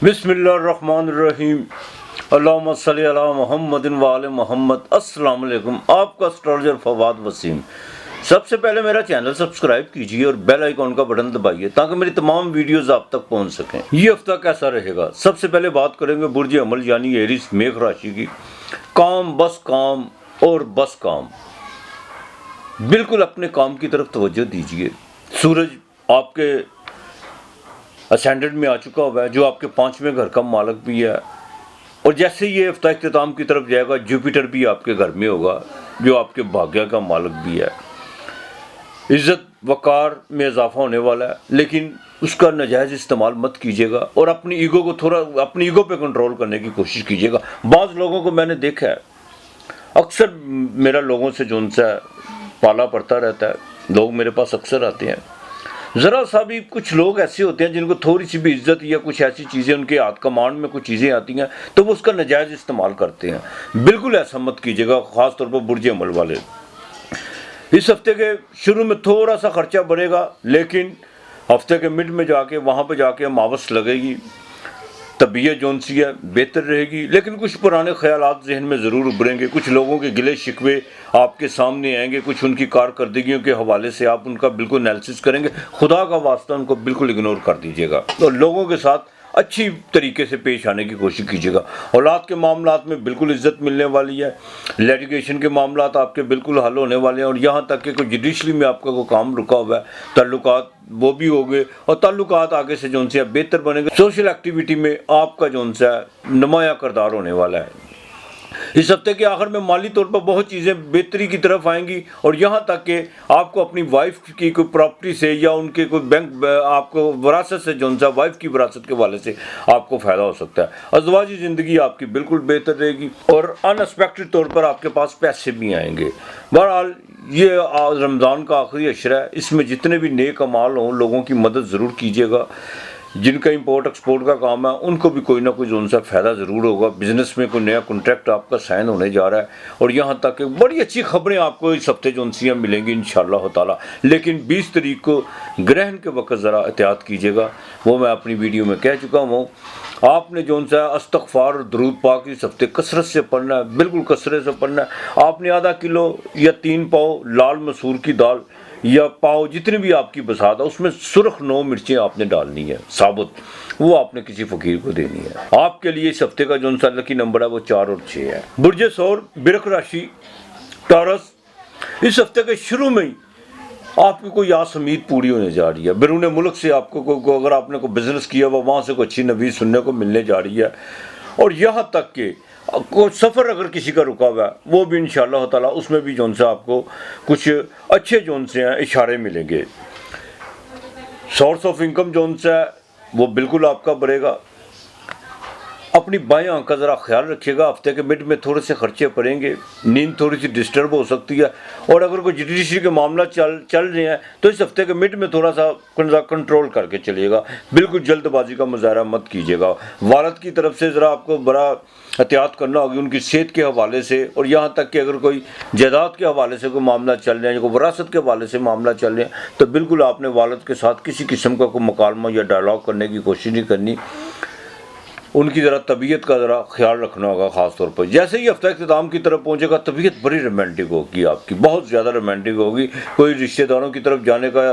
बिस्मिल्लाहिर्रहमानिर्रहीम। अल्लाहुम्मा सल्ली अला मुहम्मदिन व आले मोहम्मद। अस्सलाम वालेकुम। आपका एस्ट्रोलॉजर फवाद वसीम। सबसे पहले मेरा चैनल सब्सक्राइब कीजिए और बेल आइकॉन का बटन दबाइए ताकि मेरी तमाम वीडियोस आप तक पहुंच सकें। ये हफ्ता कैसा रहेगा? सबसे पहले बात करेंगे बुर्ज अमल यानी एरीज मेघ राशि की। काम बस काम और बस काम। बिल्कुल अपने काम की तरफ तवज्जो दीजिए। सूरज आपके असेंडेंट में आ चुका हुआ है जो आपके 5वें घर का मालिक भी है, और जैसे ये हफ्ता इख्तिताम की तरफ जाएगा जुपिटर भी आपके घर में होगा जो आपके भाग्य का मालिक भी है। इज्जत वकार में इजाफा होने वाला है, लेकिन उसका नाजायज़ इस्तेमाल मत कीजिएगा और अपनी ईगो को अपनी ईगो पे कंट्रोल करने की कोशिश कीजिएगा। बाज़ लोगों को मैंने देखा है, अक्सर मेरा लोगों से जो उनसे पाला पड़ता रहता है, लोग मेरे पास अक्सर आते हैं। ज़रा सा भी कुछ लोग ऐसे होते हैं जिनको थोड़ी सी भी इज्जत या कुछ ऐसी चीज़ें उनके हाथ कमांड में कुछ चीज़ें आती हैं तो वो उसका नाजायज़ इस्तेमाल करते हैं। बिल्कुल ऐसा मत कीजिएगा, ख़ास तौर पर बुर्ज अमल वाले। इस हफ्ते के शुरू में थोड़ा सा खर्चा बढ़ेगा, लेकिन हफ्ते के मिड में जाके वहाँ पर जाके अमावस लगेगी, तबीयत जोन सी है बेहतर रहेगी, लेकिन कुछ पुराने ख्यालात जहन में ज़रूर उभरेंगे। कुछ लोगों के गिले शिकवे आपके सामने आएंगे, कुछ उनकी कारकर्दगियों के हवाले से आप उनका बिल्कुल एनालिसिस करेंगे। खुदा का वास्ता उनको बिल्कुल इग्नोर कर दीजिएगा और लोगों के साथ अच्छी तरीके से पेश आने की कोशिश कीजिएगा। औलाद के मामलात में बिल्कुल इज्जत मिलने वाली है। लिटिगेशन के मामलात आपके बिल्कुल हल होने वाले हैं, और यहाँ तक कि कोई जुडिशली में आपका कोई काम रुका हुआ है, ताल्लुकात वो भी हो गए और ताल्लुकात आगे से जो है बेहतर बनेंगे। सोशल एक्टिविटी में आपका जो है नुमाया किरदार होने वाला है। इस हफ्ते के आखिर में माली तौर पर बहुत चीज़ें बेहतरी की तरफ आएंगी, और यहाँ तक कि आपको अपनी वाइफ की कोई प्रॉपर्टी से या उनके कोई बैंक आपको विरासत से जो सा वाइफ की विरासत के वाले से आपको फ़ायदा हो सकता है। अज़वाजी ज़िंदगी आपकी बिल्कुल बेहतर रहेगी और अनएक्सपेक्टेड तौर पर आपके पास पैसे भी आएंगे। बहरहाल ये रमज़ान का आखिरी अशरा है, इसमें जितने भी नेक अमाल हों लोगों की मदद ज़रूर कीजिएगा। जिनका इंपोर्ट एक्सपोर्ट का काम है उनको भी कोई ना कोई जो सा फ़ायदा ज़रूर होगा। बिज़नेस में कोई नया कॉन्ट्रैक्ट आपका साइन होने जा रहा है, और यहाँ तक कि बड़ी अच्छी खबरें आपको इस हफ्ते जो सी मिलेंगी इंशाअल्लाह ताला। लेकिन 20 तारीख को ग्रहण के वक्त ज़रा एहतियात कीजिएगा, वो मैं अपनी वीडियो में कह चुका हूँ। आपने जो सा इस्तग़फ़ार और दुरूद पाक इस हफ्ते कसरत से पढ़ना है, बिल्कुल कसरत से पढ़ना है। आपने आधा किलो या 3 पाव लाल मसूर की दाल या पाव जितनी भी आपकी बसात है उसमें सुर्ख 9 मिर्चें आपने डालनी है साबुत, वो आपने किसी फ़कीर को देनी है। आपके लिए इस हफ्ते का जो सा लकी नंबर है वो 4 और 6 है। बुर्ज सौर बिरक राशि टॉरस, इस हफ्ते के शुरू में ही आपकी कोई आस उम्मीद पूरी होने जा रही है। बिरून मुल्क से आपको अगर आपने कोई बिज़नेस किया हुआ वहाँ से कोई अच्छी नवीस सुनने को मिलने जा रही है, और यहाँ तक कि कोई सफ़र अगर किसी का रुका हुआ है वो भी इंशाअल्लाह ताला उसमें भी जो सा आपको कुछ अच्छे जो से हैं इशारे मिलेंगे। सोर्स ऑफ इनकम जो सा है वो बिल्कुल आपका बढ़ेगा। अपनी बाएं आंख का ज़रा ख्याल रखिएगा, हफ्ते के मिड में थोड़े से खर्चे पड़ेंगे, नींद थोड़ी सी डिस्टर्ब हो सकती है, और अगर कोई जुडिशरी के मामला चल रहे हैं तो इस हफ्ते के मिड में थोड़ा सा कंट्रोल करके चलिएगा। बिल्कुल जल्दबाजी का मुजाहरा मत कीजिएगा। वालिद की तरफ से ज़रा आपको बड़ा एहतियात करना होगी उनकी सेहत के हवाले से, और यहाँ तक कि अगर कोई जायदाद के हवाले से कोई मामला चल रहे हैं या कोई विरासत के हवाले से मामला चल रहे हैं तो बिल्कुल आपने वालिद के साथ किसी किस्म का कोई मुकालमा या डायलॉग करने की कोशिश नहीं करनी। उनकी ज़रा तबीयत का ज़रा ख्याल रखना होगा ख़ास तौर पर। जैसे ही हफ्ता इख्तिताम की तरफ पहुँचेगा तबीयत बड़ी रोमांटिक होगी आपकी, बहुत ज़्यादा रोमांटिक होगी। कोई रिश्तेदारों की तरफ जाने का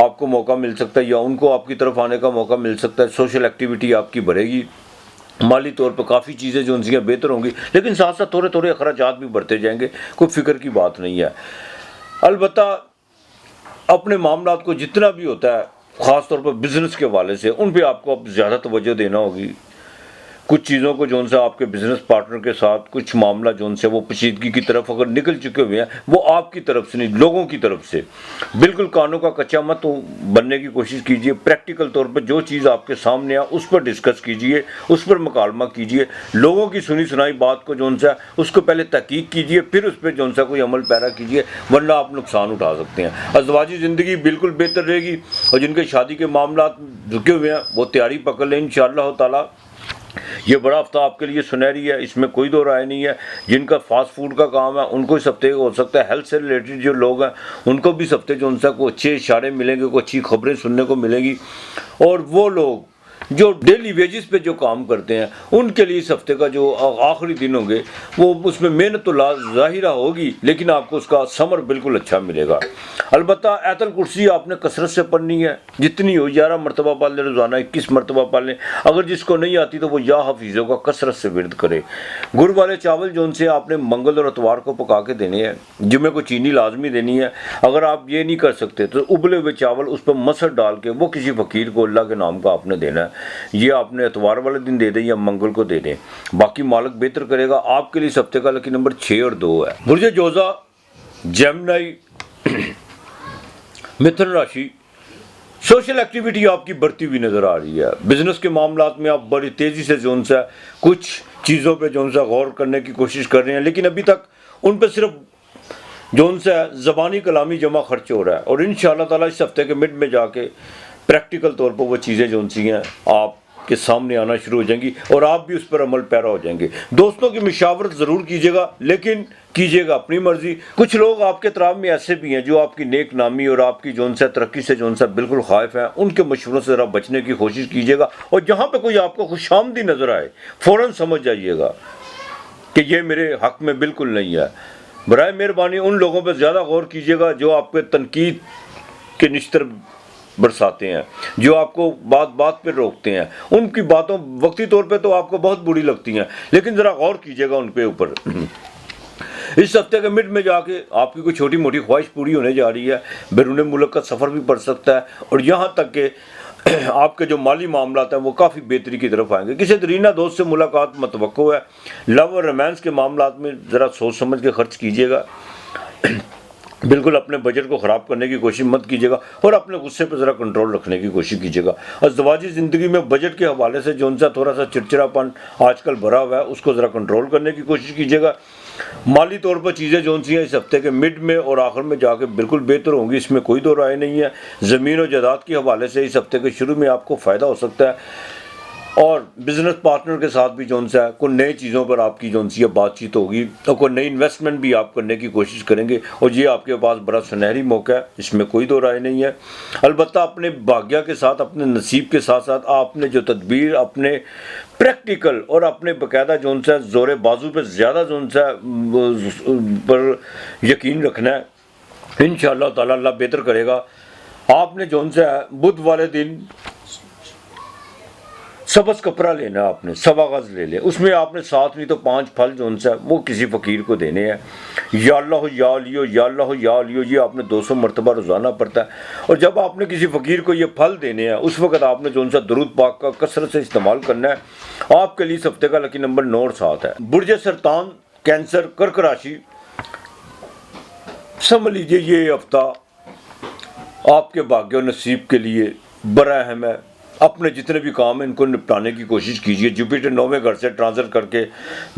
आपको मौका मिल सकता है या उनको आपकी तरफ आने का मौका मिल सकता है। सोशल एक्टिविटी आपकी बढ़ेगी। माली तौर पर काफ़ी चीज़ें जो उनकी बेहतर होंगी, लेकिन साथ साथ थोड़े थोड़े अखराजात भी बढ़ते जाएंगे, कोई फ़िक्र की बात नहीं है। अलबत्ता अपने मामलात को जितना भी होता है ख़ास तौर पर बिज़नेस के हवाले से उन पर आपको अब ज़्यादा तवज्जो देना होगी। कुछ चीज़ों को जो सा आपके बिज़नेस पार्टनर के साथ कुछ मामला जो से वो पेचीदगी की तरफ अगर निकल चुके हुए हैं वो आपकी तरफ से नहीं लोगों की तरफ से। बिल्कुल कानों का कच्चा मत बनने की कोशिश कीजिए। प्रैक्टिकल तौर पर जो चीज़ आपके सामने आ उस पर डिस्कस कीजिए, उस पर मुकालमा कीजिए। लोगों की सुनी सुनाई बात को जो सा उसको पहले तहकीक कीजिए, फिर उस पर जो सा कोई अमल पैरा कीजिए, वरना आप नुकसान उठा सकते हैं। अज़वाजी ज़िंदगी बिल्कुल बेहतर रहेगी, और जिनके शादी के मामला रुके हुए हैं वो तैयारी पकड़ लें इंशाअल्लाह ताला। ये बड़ा हफ्ता आपके लिए सुनहरी है, इसमें कोई दो राय नहीं है। जिनका फास्ट फूड का काम है उनको इस हफ्ते हो सकता है, हेल्थ से रिलेटेड जो लोग हैं उनको भी इस हफ्ते जो उनसे को अच्छे इशारे मिलेंगे, को अच्छी खबरें सुनने को मिलेंगी। और वो लोग जो डेली वेजेस पे जो काम करते हैं उनके लिए इस हफ्ते का जो आखिरी दिन होंगे वो उसमें मेहनत तो ज़ाहिरा होगी, लेकिन आपको उसका समर बिल्कुल अच्छा मिलेगा। अलबत्ता आयतल कुर्सी आपने कसरत से पढ़नी है, जितनी हो 11 मरतबा पढ़ लें, रोज़ाना 21 मरतबा पढ़ लें। अगर जिसको नहीं आती तो वो या हफीज़ों का कसरत से विरद करे। गुड़ वाले चावल जो उनसे आपने मंगल और इतवार को पका के देने हैं, जुम्मे को चीनी लाजमी देनी है। अगर आप ये नहीं कर सकते तो उबले हुए चावल उस पर मसर डाल के वो किसी फ़कीर को अल्लाह के नाम का आपने देना है। ये आपने इतवार वाले दिन दे दें या मंगल को दे दें, बाकी मालिक बेहतर करेगा। आपके लिए इस हफ्ते का लकी नंबर 6 और 2 है। बुर्ज जोजा, जेमिनी, मिथुन राशि, सोशल एक्टिविटी आपकी बढ़ती हुई नज़र आ रही है। बिजनेस के मामलात में आप बड़ी तेज़ी से जोन सा कुछ चीज़ों पे जोन सा गौर करने की कोशिश कर रहे हैं, लेकिन अभी तक उन पर सिर्फ जोन सा ज़बानी कलामी जमा खर्च हो रहा है। और इंशाअल्लाह ताला इस हफ्ते के मिड में जाके प्रैक्टिकल तौर पर वो चीज़ें जोन सी हैं आपके सामने आना शुरू हो जाएंगी और आप भी उस पर अमल पैरा हो जाएंगे। दोस्तों की मशावरत ज़रूर कीजिएगा, लेकिन कीजिएगा अपनी मर्जी। कुछ लोग आपके तराब में ऐसे भी हैं जो आपकी नेक नामी और आपकी जोन सा तरक्की से जोन सा बिल्कुल खाइफ हैं। उनके मशवरों से ज़रा बचने की कोशिश कीजिएगा और जहाँ पे कोई आपको खुशामदी नज़र आए फ़ौरन समझ जाइएगा कि ये मेरे हक़ में बिल्कुल नहीं है। बराए मेहरबानी उन लोगों पर ज़्यादा गौर कीजिएगा जो आपके तनकीद के निश्तर बरसाते हैं, जो आपको बात बात पर रोकते हैं। उनकी बातों वक्ती तौर पे तो आपको बहुत बुरी लगती हैं, लेकिन ज़रा गौर कीजिएगा उन पे ऊपर। इस हफ्ते के मिड में जाके आपकी कोई छोटी मोटी ख्वाहिश पूरी होने जा रही है। बैरून मुल्क का सफ़र भी पड़ सकता है और यहाँ तक कि आपके जो माली मामलात हैं वो काफ़ी बेहतरी की तरफ आएंगे। किसी दरीना दोस्त से मुलाकात मतवक्को है। लव और रोमांस के मामलात में ज़रा सोच समझ के खर्च कीजिएगा। बिल्कुल अपने बजट को ख़राब करने की कोशिश मत कीजिएगा और अपने गुस्से पर ज़रा कंट्रोल रखने की कोशिश कीजिएगा। अज़दवाजी ज़िंदगी में बजट के हवाले से जो उनसा थोड़ा सा चिड़चिड़ापन आजकल भरा हुआ है उसको ज़रा कंट्रोल करने की कोशिश कीजिएगा। माली तौर पर चीज़ें जो सी हैं इस हफ्ते के मिड में और आखिर में जाके बिल्कुल बेहतर होंगी, इसमें कोई दो राय नहीं है। ज़मीन और जायदाद के हवाले से इस हफ्ते के शुरू में आपको फ़ायदा हो सकता है और बिज़नेस पार्टनर के साथ भी जोन सा है कोई नई चीज़ों पर आपकी जोन सी बातचीत होगी और कोई नई इन्वेस्टमेंट भी आप करने की कोशिश करेंगे और ये आपके पास बड़ा सुनहरी मौका है, इसमें कोई दो राय नहीं है। अलबत्ता अपने भाग्य के साथ अपने नसीब के साथ साथ आपने जो तदबीर अपने प्रैक्टिकल और अपने बाकायदा जोन सा ज़ोर बाजू पर ज़्यादा जोन सा पर यकीन रखना है। इंशाअल्लाह ताला अल्लाह बेहतर करेगा। आपने जोन सा बुध वाले दिन सबस कपड़ा लेना, आपने सवा गज ले ले, उसमें आपने 7 नहीं तो 5 फल जो सा वो किसी फ़कीर को देने हैं। या अल्लाह या लियो या अल्लाह या लियो, ये आपने 200 मरतबा रोज़ाना पढ़ता है। और जब आपने किसी फ़कीर को ये फल देने हैं उस वक़्त आपने जो सा दरूद पाक का कसरत से इस्तेमाल करना है। आपके लिए इस हफ्ते का लकी नंबर 9 और 7 है। बुर्ज सरतान, कैंसर, कर्क राशि, समझ लीजिए ये हफ्ता आपके भाग्य और नसीब के लिए बड़ा अहम है। अपने जितने भी काम हैं इनको निपटाने की कोशिश कीजिए। जुपिटर 9वें घर से ट्रांसफर करके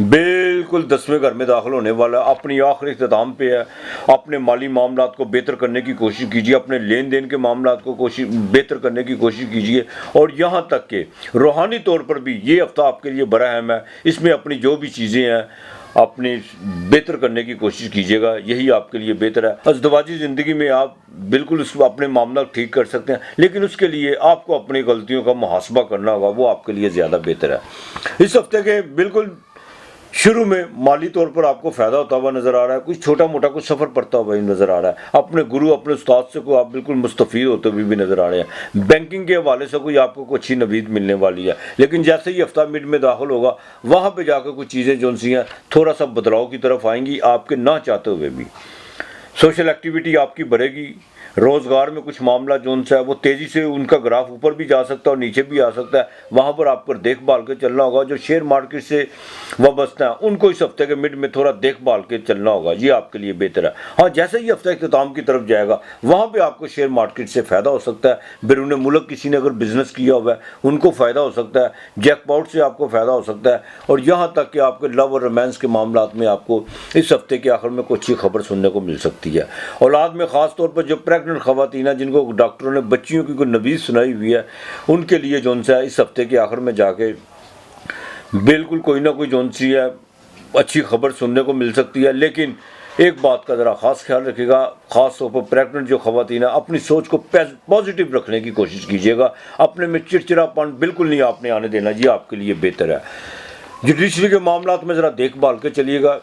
बिल्कुल 10वें घर में दाखिल होने वाला है, अपनी आखिरी इख्तिताम पे है। अपने माली मामलात को बेहतर करने की कोशिश कीजिए, अपने लेन देन के मामलात को बेहतर करने की कोशिश कीजिए और यहाँ तक कि रूहानी तौर पर भी ये हफ्ता आपके लिए बड़ा अहम है। इसमें अपनी जो भी चीज़ें हैं अपनी बेहतर करने की कोशिश कीजिएगा, यही आपके लिए बेहतर है। अज़दवाजी ज़िंदगी में आप बिल्कुल उसको अपने मामला ठीक कर सकते हैं, लेकिन उसके लिए आपको अपनी गलतियों का मुहासबा करना होगा, वो आपके लिए ज़्यादा बेहतर है। इस हफ्ते के बिल्कुल शुरू में माली तौर पर आपको फ़ायदा होता हुआ नज़र आ रहा है। कुछ छोटा मोटा कुछ सफ़र पड़ता हुआ नज़र आ रहा है। अपने गुरु अपने उस्ताद से को आप बिल्कुल मुस्तफ़ीद होते हुए भी नज़र आ रहे हैं। बैंकिंग के हवाले से कोई आपको कोई अच्छी नवीद मिलने वाली है, लेकिन जैसे ही हफ्ता मिड में दाखिल होगा वहाँ पर जाकर कुछ चीज़ें जो सी हैं थोड़ा सा बदलाव की तरफ आएंगी आपके ना चाहते हुए भी। सोशल एक्टिविटी आपकी बढ़ेगी। रोज़गार में कुछ मामला जो सा है वो तेज़ी से उनका ग्राफ ऊपर भी जा सकता है और नीचे भी आ सकता है, वहाँ पर आपको देखभाल के चलना होगा। जो शेयर मार्केट से वाबस्ता है उनको इस हफ्ते के मिड में थोड़ा देखभाल के चलना होगा, ये आपके लिए बेहतर है। हाँ, जैसे ही हफ्ता इख्तिताम की तरफ जाएगा वहाँ पर आपको शेयर मार्केट से फ़ायदा हो सकता है। बैरून मुल्क किसी ने अगर बिज़नेस किया हुआ है उनको फ़ायदा हो सकता है। जैकपॉट से आपको फ़ायदा हो सकता है और यहाँ तक कि आपके लव और रोमांस के मामला में आपको इस हफ्ते के आखिर में कोई अच्छी खबर सुनने को मिल सकती है। औलाद में ख़ास तौर पर जो ख़वातीन हैं जिनको डॉक्टरों ने बच्चियों की कोई नवीज़ सुनाई हुई है उनके लिए जोन सा इस हफ्ते के आखिर में जाके बिल्कुल कोई ना कोई जोन सी है अच्छी खबर सुनने को मिल सकती है। लेकिन एक बात का ज़रा ख़ास ख्याल रखिएगा, ख़ास तौर पर प्रेगनेंट जो ख़वातीन है, अपनी सोच को पॉजिटिव रखने की कोशिश कीजिएगा। अपने में चिड़चिड़ापन बिल्कुल नहीं आपने आने देना, ये आपके लिए बेहतर है। जुडिशरी के मामलात में ज़रा देखभाल के चलिएगा,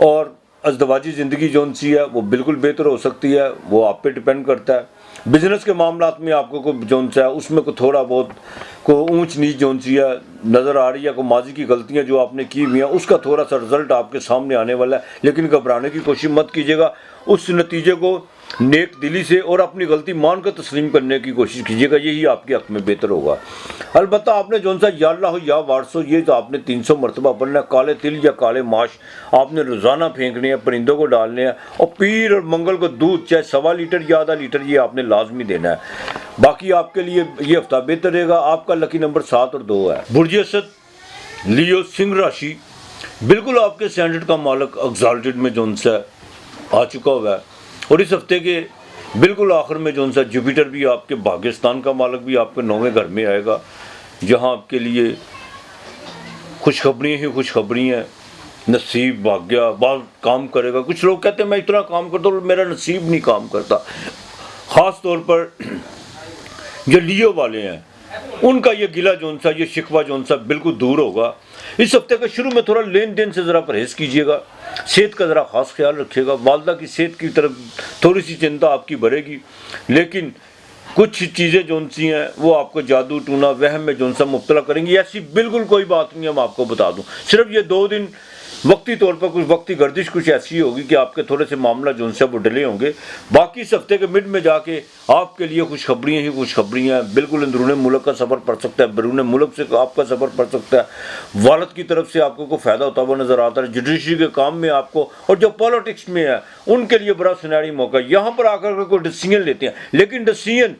और अज़दवाजी ज़िंदगी जौन सी है वो बिल्कुल बेहतर हो सकती है, वो आप पे डिपेंड करता है। बिज़नेस के मामलात में आपको को जौन सा है उसमें को थोड़ा बहुत को ऊंच नीच जौन सी है नज़र आ रही है, को माजी की गलतियां जो आपने की हुई हैं उसका थोड़ा सा रिजल्ट आपके सामने आने वाला है, लेकिन घबराने की कोशिश मत कीजिएगा। उस नतीजे को नेक दिली से और अपनी गलती मान कर तस्लीम करने की कोशिश कीजिएगा, यही आपके हक़ में बेहतर होगा। अलबत्ता आपने जौन सा या अल्लाह या वारसो ये तो आपने 300 मरतबा पढ़ना है। काले तिल या काले माश आपने रोज़ाना फेंकने हैं, परिंदों को डालने हैं, और पीर और मंगल को दूध चाहे 1.25 लीटर या आधा लीटर ये आपने लाजमी देना है। बाकी आपके लिए ये हफ्ता बेहतर रहेगा। आपका लकी नंबर 7 और 2 है। बुर्ज असद लियो सिंह राशि बिल्कुल आपके स्टैंडर्ड का मालक एग्जाल्टेड में जौन सा आ चुका हुआ है, और इस हफ्ते के बिल्कुल आखिर में जौन सा जुपिटर भी आपके भाग्यस्थान का मालक भी आपके 9वें घर में आएगा, जहां आपके लिए खुशखबरियाँ ही खुशखबरी हैं। नसीब भाग्य बहुत काम करेगा। कुछ लोग कहते हैं मैं इतना काम करता हूँ मेरा नसीब नहीं काम करता। ख़ास तौर पर जो लियो वाले हैं उनका ये गिला जौन सा, ये शिकवा जौन सा बिल्कुल दूर होगा। इस हफ्ते के शुरू में थोड़ा लेन देन से ज़रा परहेज़ कीजिएगा, सेहत का ज़रा ख़ास ख्याल रखिएगा। वालदा की सेहत की तरफ थोड़ी सी चिंता आपकी बढ़ेगी, लेकिन कुछ चीज़ें जौन सी हैं वो आपको जादू टूना वहम में जौन सा मुब्तला करेंगी। ऐसी बिल्कुल कोई बात नहीं है, मैं आपको बता दूं। सिर्फ ये 2 दिन वक्ती तौर पर कुछ वक्ती गर्दिश कुछ ऐसी होगी कि आपके थोड़े से मामला जो उनसे वो डिले होंगे। बाकी इस हफ्ते के मिड में जाके आपके लिए खुशखबरियाँ ही खुशखबरियाँ हैं। बिल्कुल अंदरूनी मुल्क का सफ़र पड़ सकता है, बैरून मुल्क से आपका सफ़र पड़ सकता है। वालद की तरफ से आपको कोई फ़ायदा होता हुआ नज़र आता है। जुडिशरी के काम में आपको और जो पॉलिटिक्स में है उनके लिए बड़ा सुनहरी मौका। यहाँ पर आकर कोई डिसीजन लेते हैं, लेकिन डिसीजन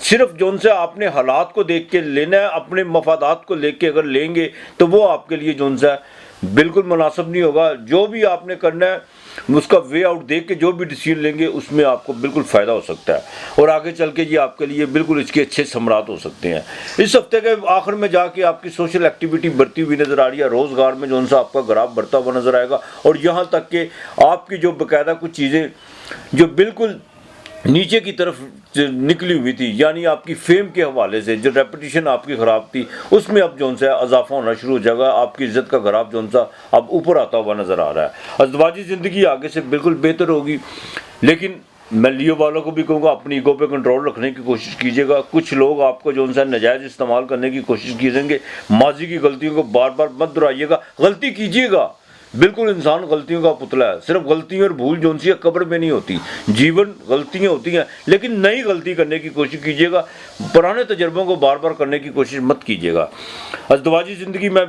सिर्फ जोन से आपने हालात को देख के लेना है। अपने मफादात को लेके अगर लेंगे तो वो आपके लिए जोन सा बिल्कुल मुनासिब नहीं होगा। जो भी आपने करना है उसका वे आउट देख के जो भी डिसीजन लेंगे उसमें आपको बिल्कुल फ़ायदा हो सकता है, और आगे चल के ये आपके लिए बिल्कुल इसके अच्छे समरात हो सकते हैं। इस हफ्ते के आखिर में जाके आपकी सोशल एक्टिविटी बढ़ती हुई नज़र आ रही है। रोज़गार में जो सा आपका ग्राफ बढ़ता हुआ नज़र आएगा, और यहाँ तक कि आपकी जो बाकायदा कुछ चीज़ें जो बिल्कुल नीचे की तरफ निकली हुई थी, यानी आपकी फेम के हवाले से जो रेपुटेशन आपकी ख़राब थी उसमें अब जौन सा इजाफा होना शुरू हो जाएगा। आपकी इज़्ज़त का ग्राफ जौन सा अब ऊपर आता हुआ नज़र आ रहा है। अज़दवाजी ज़िंदगी आगे से बिल्कुल बेहतर होगी, लेकिन मैं लियो वालों को भी कहूँगा अपनी ईगो पे कंट्रोल रखने की कोशिश कीजिएगा। कुछ लोग आपको जौन सा नाजायज़ इस्तेमाल करने की कोशिश कीजिएंगे। माजी की गलतियों को बार बार मत दोहराइएगा। गलती कीजिएगा, बिल्कुल इंसान गलतियों का पुतला है। सिर्फ गलतियों और भूल जो सी कब्र में नहीं होती, जीवन गलतियां होती हैं, लेकिन नई गलती करने की कोशिश कीजिएगा। पुराने तजर्बों को बार बार करने की कोशिश मत कीजिएगा। अज़दवाजी ज़िंदगी में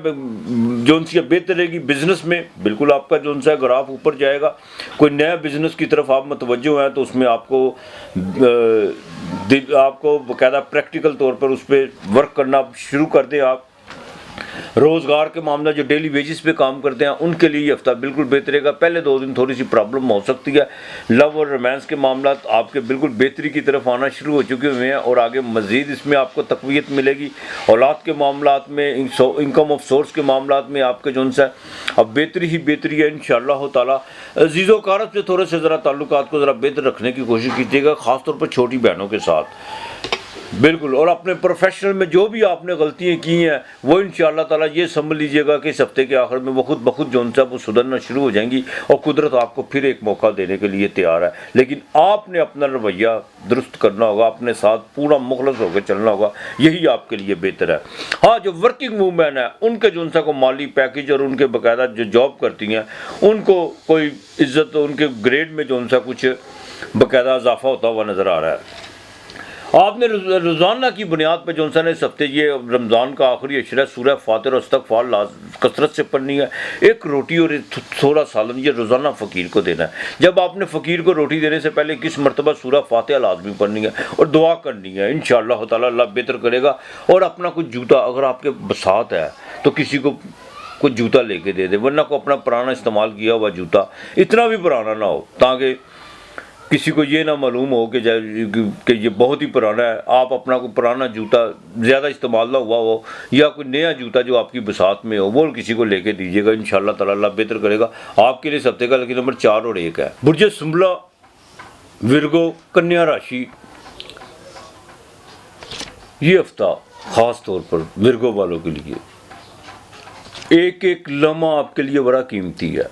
जो सी बेहतर रहेगी। बिज़नेस में बिल्कुल आपका जो सा ग्राफ ऊपर जाएगा। कोई नया बिज़नेस की तरफ आप मतवज्जो हैं तो उसमें आपको बाकायदा प्रैक्टिकल तौर पर उस पर वर्क करना शुरू कर दें। आप रोज़गार के मामला जो डेली वेजिस पे काम करते हैं उनके लिए ये हफ्ता बिल्कुल बेहतर रहेगा। पहले 2 दिन थोड़ी सी प्रॉब्लम हो सकती है। लव और रोमांस के मामला आपके बिल्कुल बेहतरी की तरफ आना शुरू हो चुके हुए हैं, और आगे मज़ीद इसमें आपको तक़वियत मिलेगी। औलाद के मामला में, इनकम ऑफ सोर्स के मामला में आपके जो सा अब बेहतरी ही बेहतरी है इंशाअल्लाह ताला। अज़ीज़ो कारब से थोड़े से ज़रा ताल्लुकात को ज़रा बेहतर रखने की कोशिश कीजिएगा, ख़ासतौर पर छोटी बहनों के साथ बिल्कुल। और अपने प्रोफेशनल में जो भी आपने गलतियाँ की हैं वो इंशाअल्लाह ताला ये समझ लीजिएगा कि इस हफ्ते के आखिर में वो खुद ब खुद जो सा वो सुधरना शुरू हो जाएंगी, और कुदरत आपको फिर एक मौका देने के लिए तैयार है। लेकिन आपने अपना रवैया दुरुस्त करना होगा, अपने साथ पूरा मुखलस होकर चलना होगा, यही आपके लिए बेहतर है। हाँ, जो वर्किंग वूमेन है उनके जो सा को माली पैकेज और उनके बाकायदा जो जॉब करती हैं उनको कोई इज़्ज़त, उनके ग्रेड में जो सा कुछ बाकायदा इजाफा होता हुआ नज़र आ रहा है। आपने रोज़ाना की बुनियाद पर जो सा इस हफ्ते ये रमज़ान का आखिरी अशरा सूरह फातिर और इस्तग़फ़ार कसरत से पढ़नी है। एक रोटी और थोड़ा सालन ये रोज़ाना फ़कीर को देना है। जब आपने फ़कीर को रोटी देने से पहले किस मरतबा सूरह फातिहा लाजमी पढ़नी है और दुआ करनी है। इंशाअल्लाह ताला अल्लाह बेहतर करेगा। और अपना कुछ जूता अगर आपके बसात है तो किसी को कुछ जूता लेके दे दे, वरना को अपना पुराना इस्तेमाल किया हुआ जूता, इतना भी पुराना ना हो ताकि किसी को ये ना मालूम हो कि ये बहुत ही पुराना है, आप अपना कोई पुराना जूता ज़्यादा इस्तेमाल ना हुआ हो या कोई नया जूता जो आपकी बसात में हो वो किसी को लेके दीजिएगा, इंशाल्लाह ताला अल्लाह बेहतर करेगा आपके लिए। इस हफ्ते का लकी नंबर 4 और 1 है। बुर्ज सुंबला, विर्गो, कन्या राशि, ये हफ्ता ख़ास तौर पर विर्गो वालों के लिए एक एक लम्हा आपके लिए बड़ा कीमती है।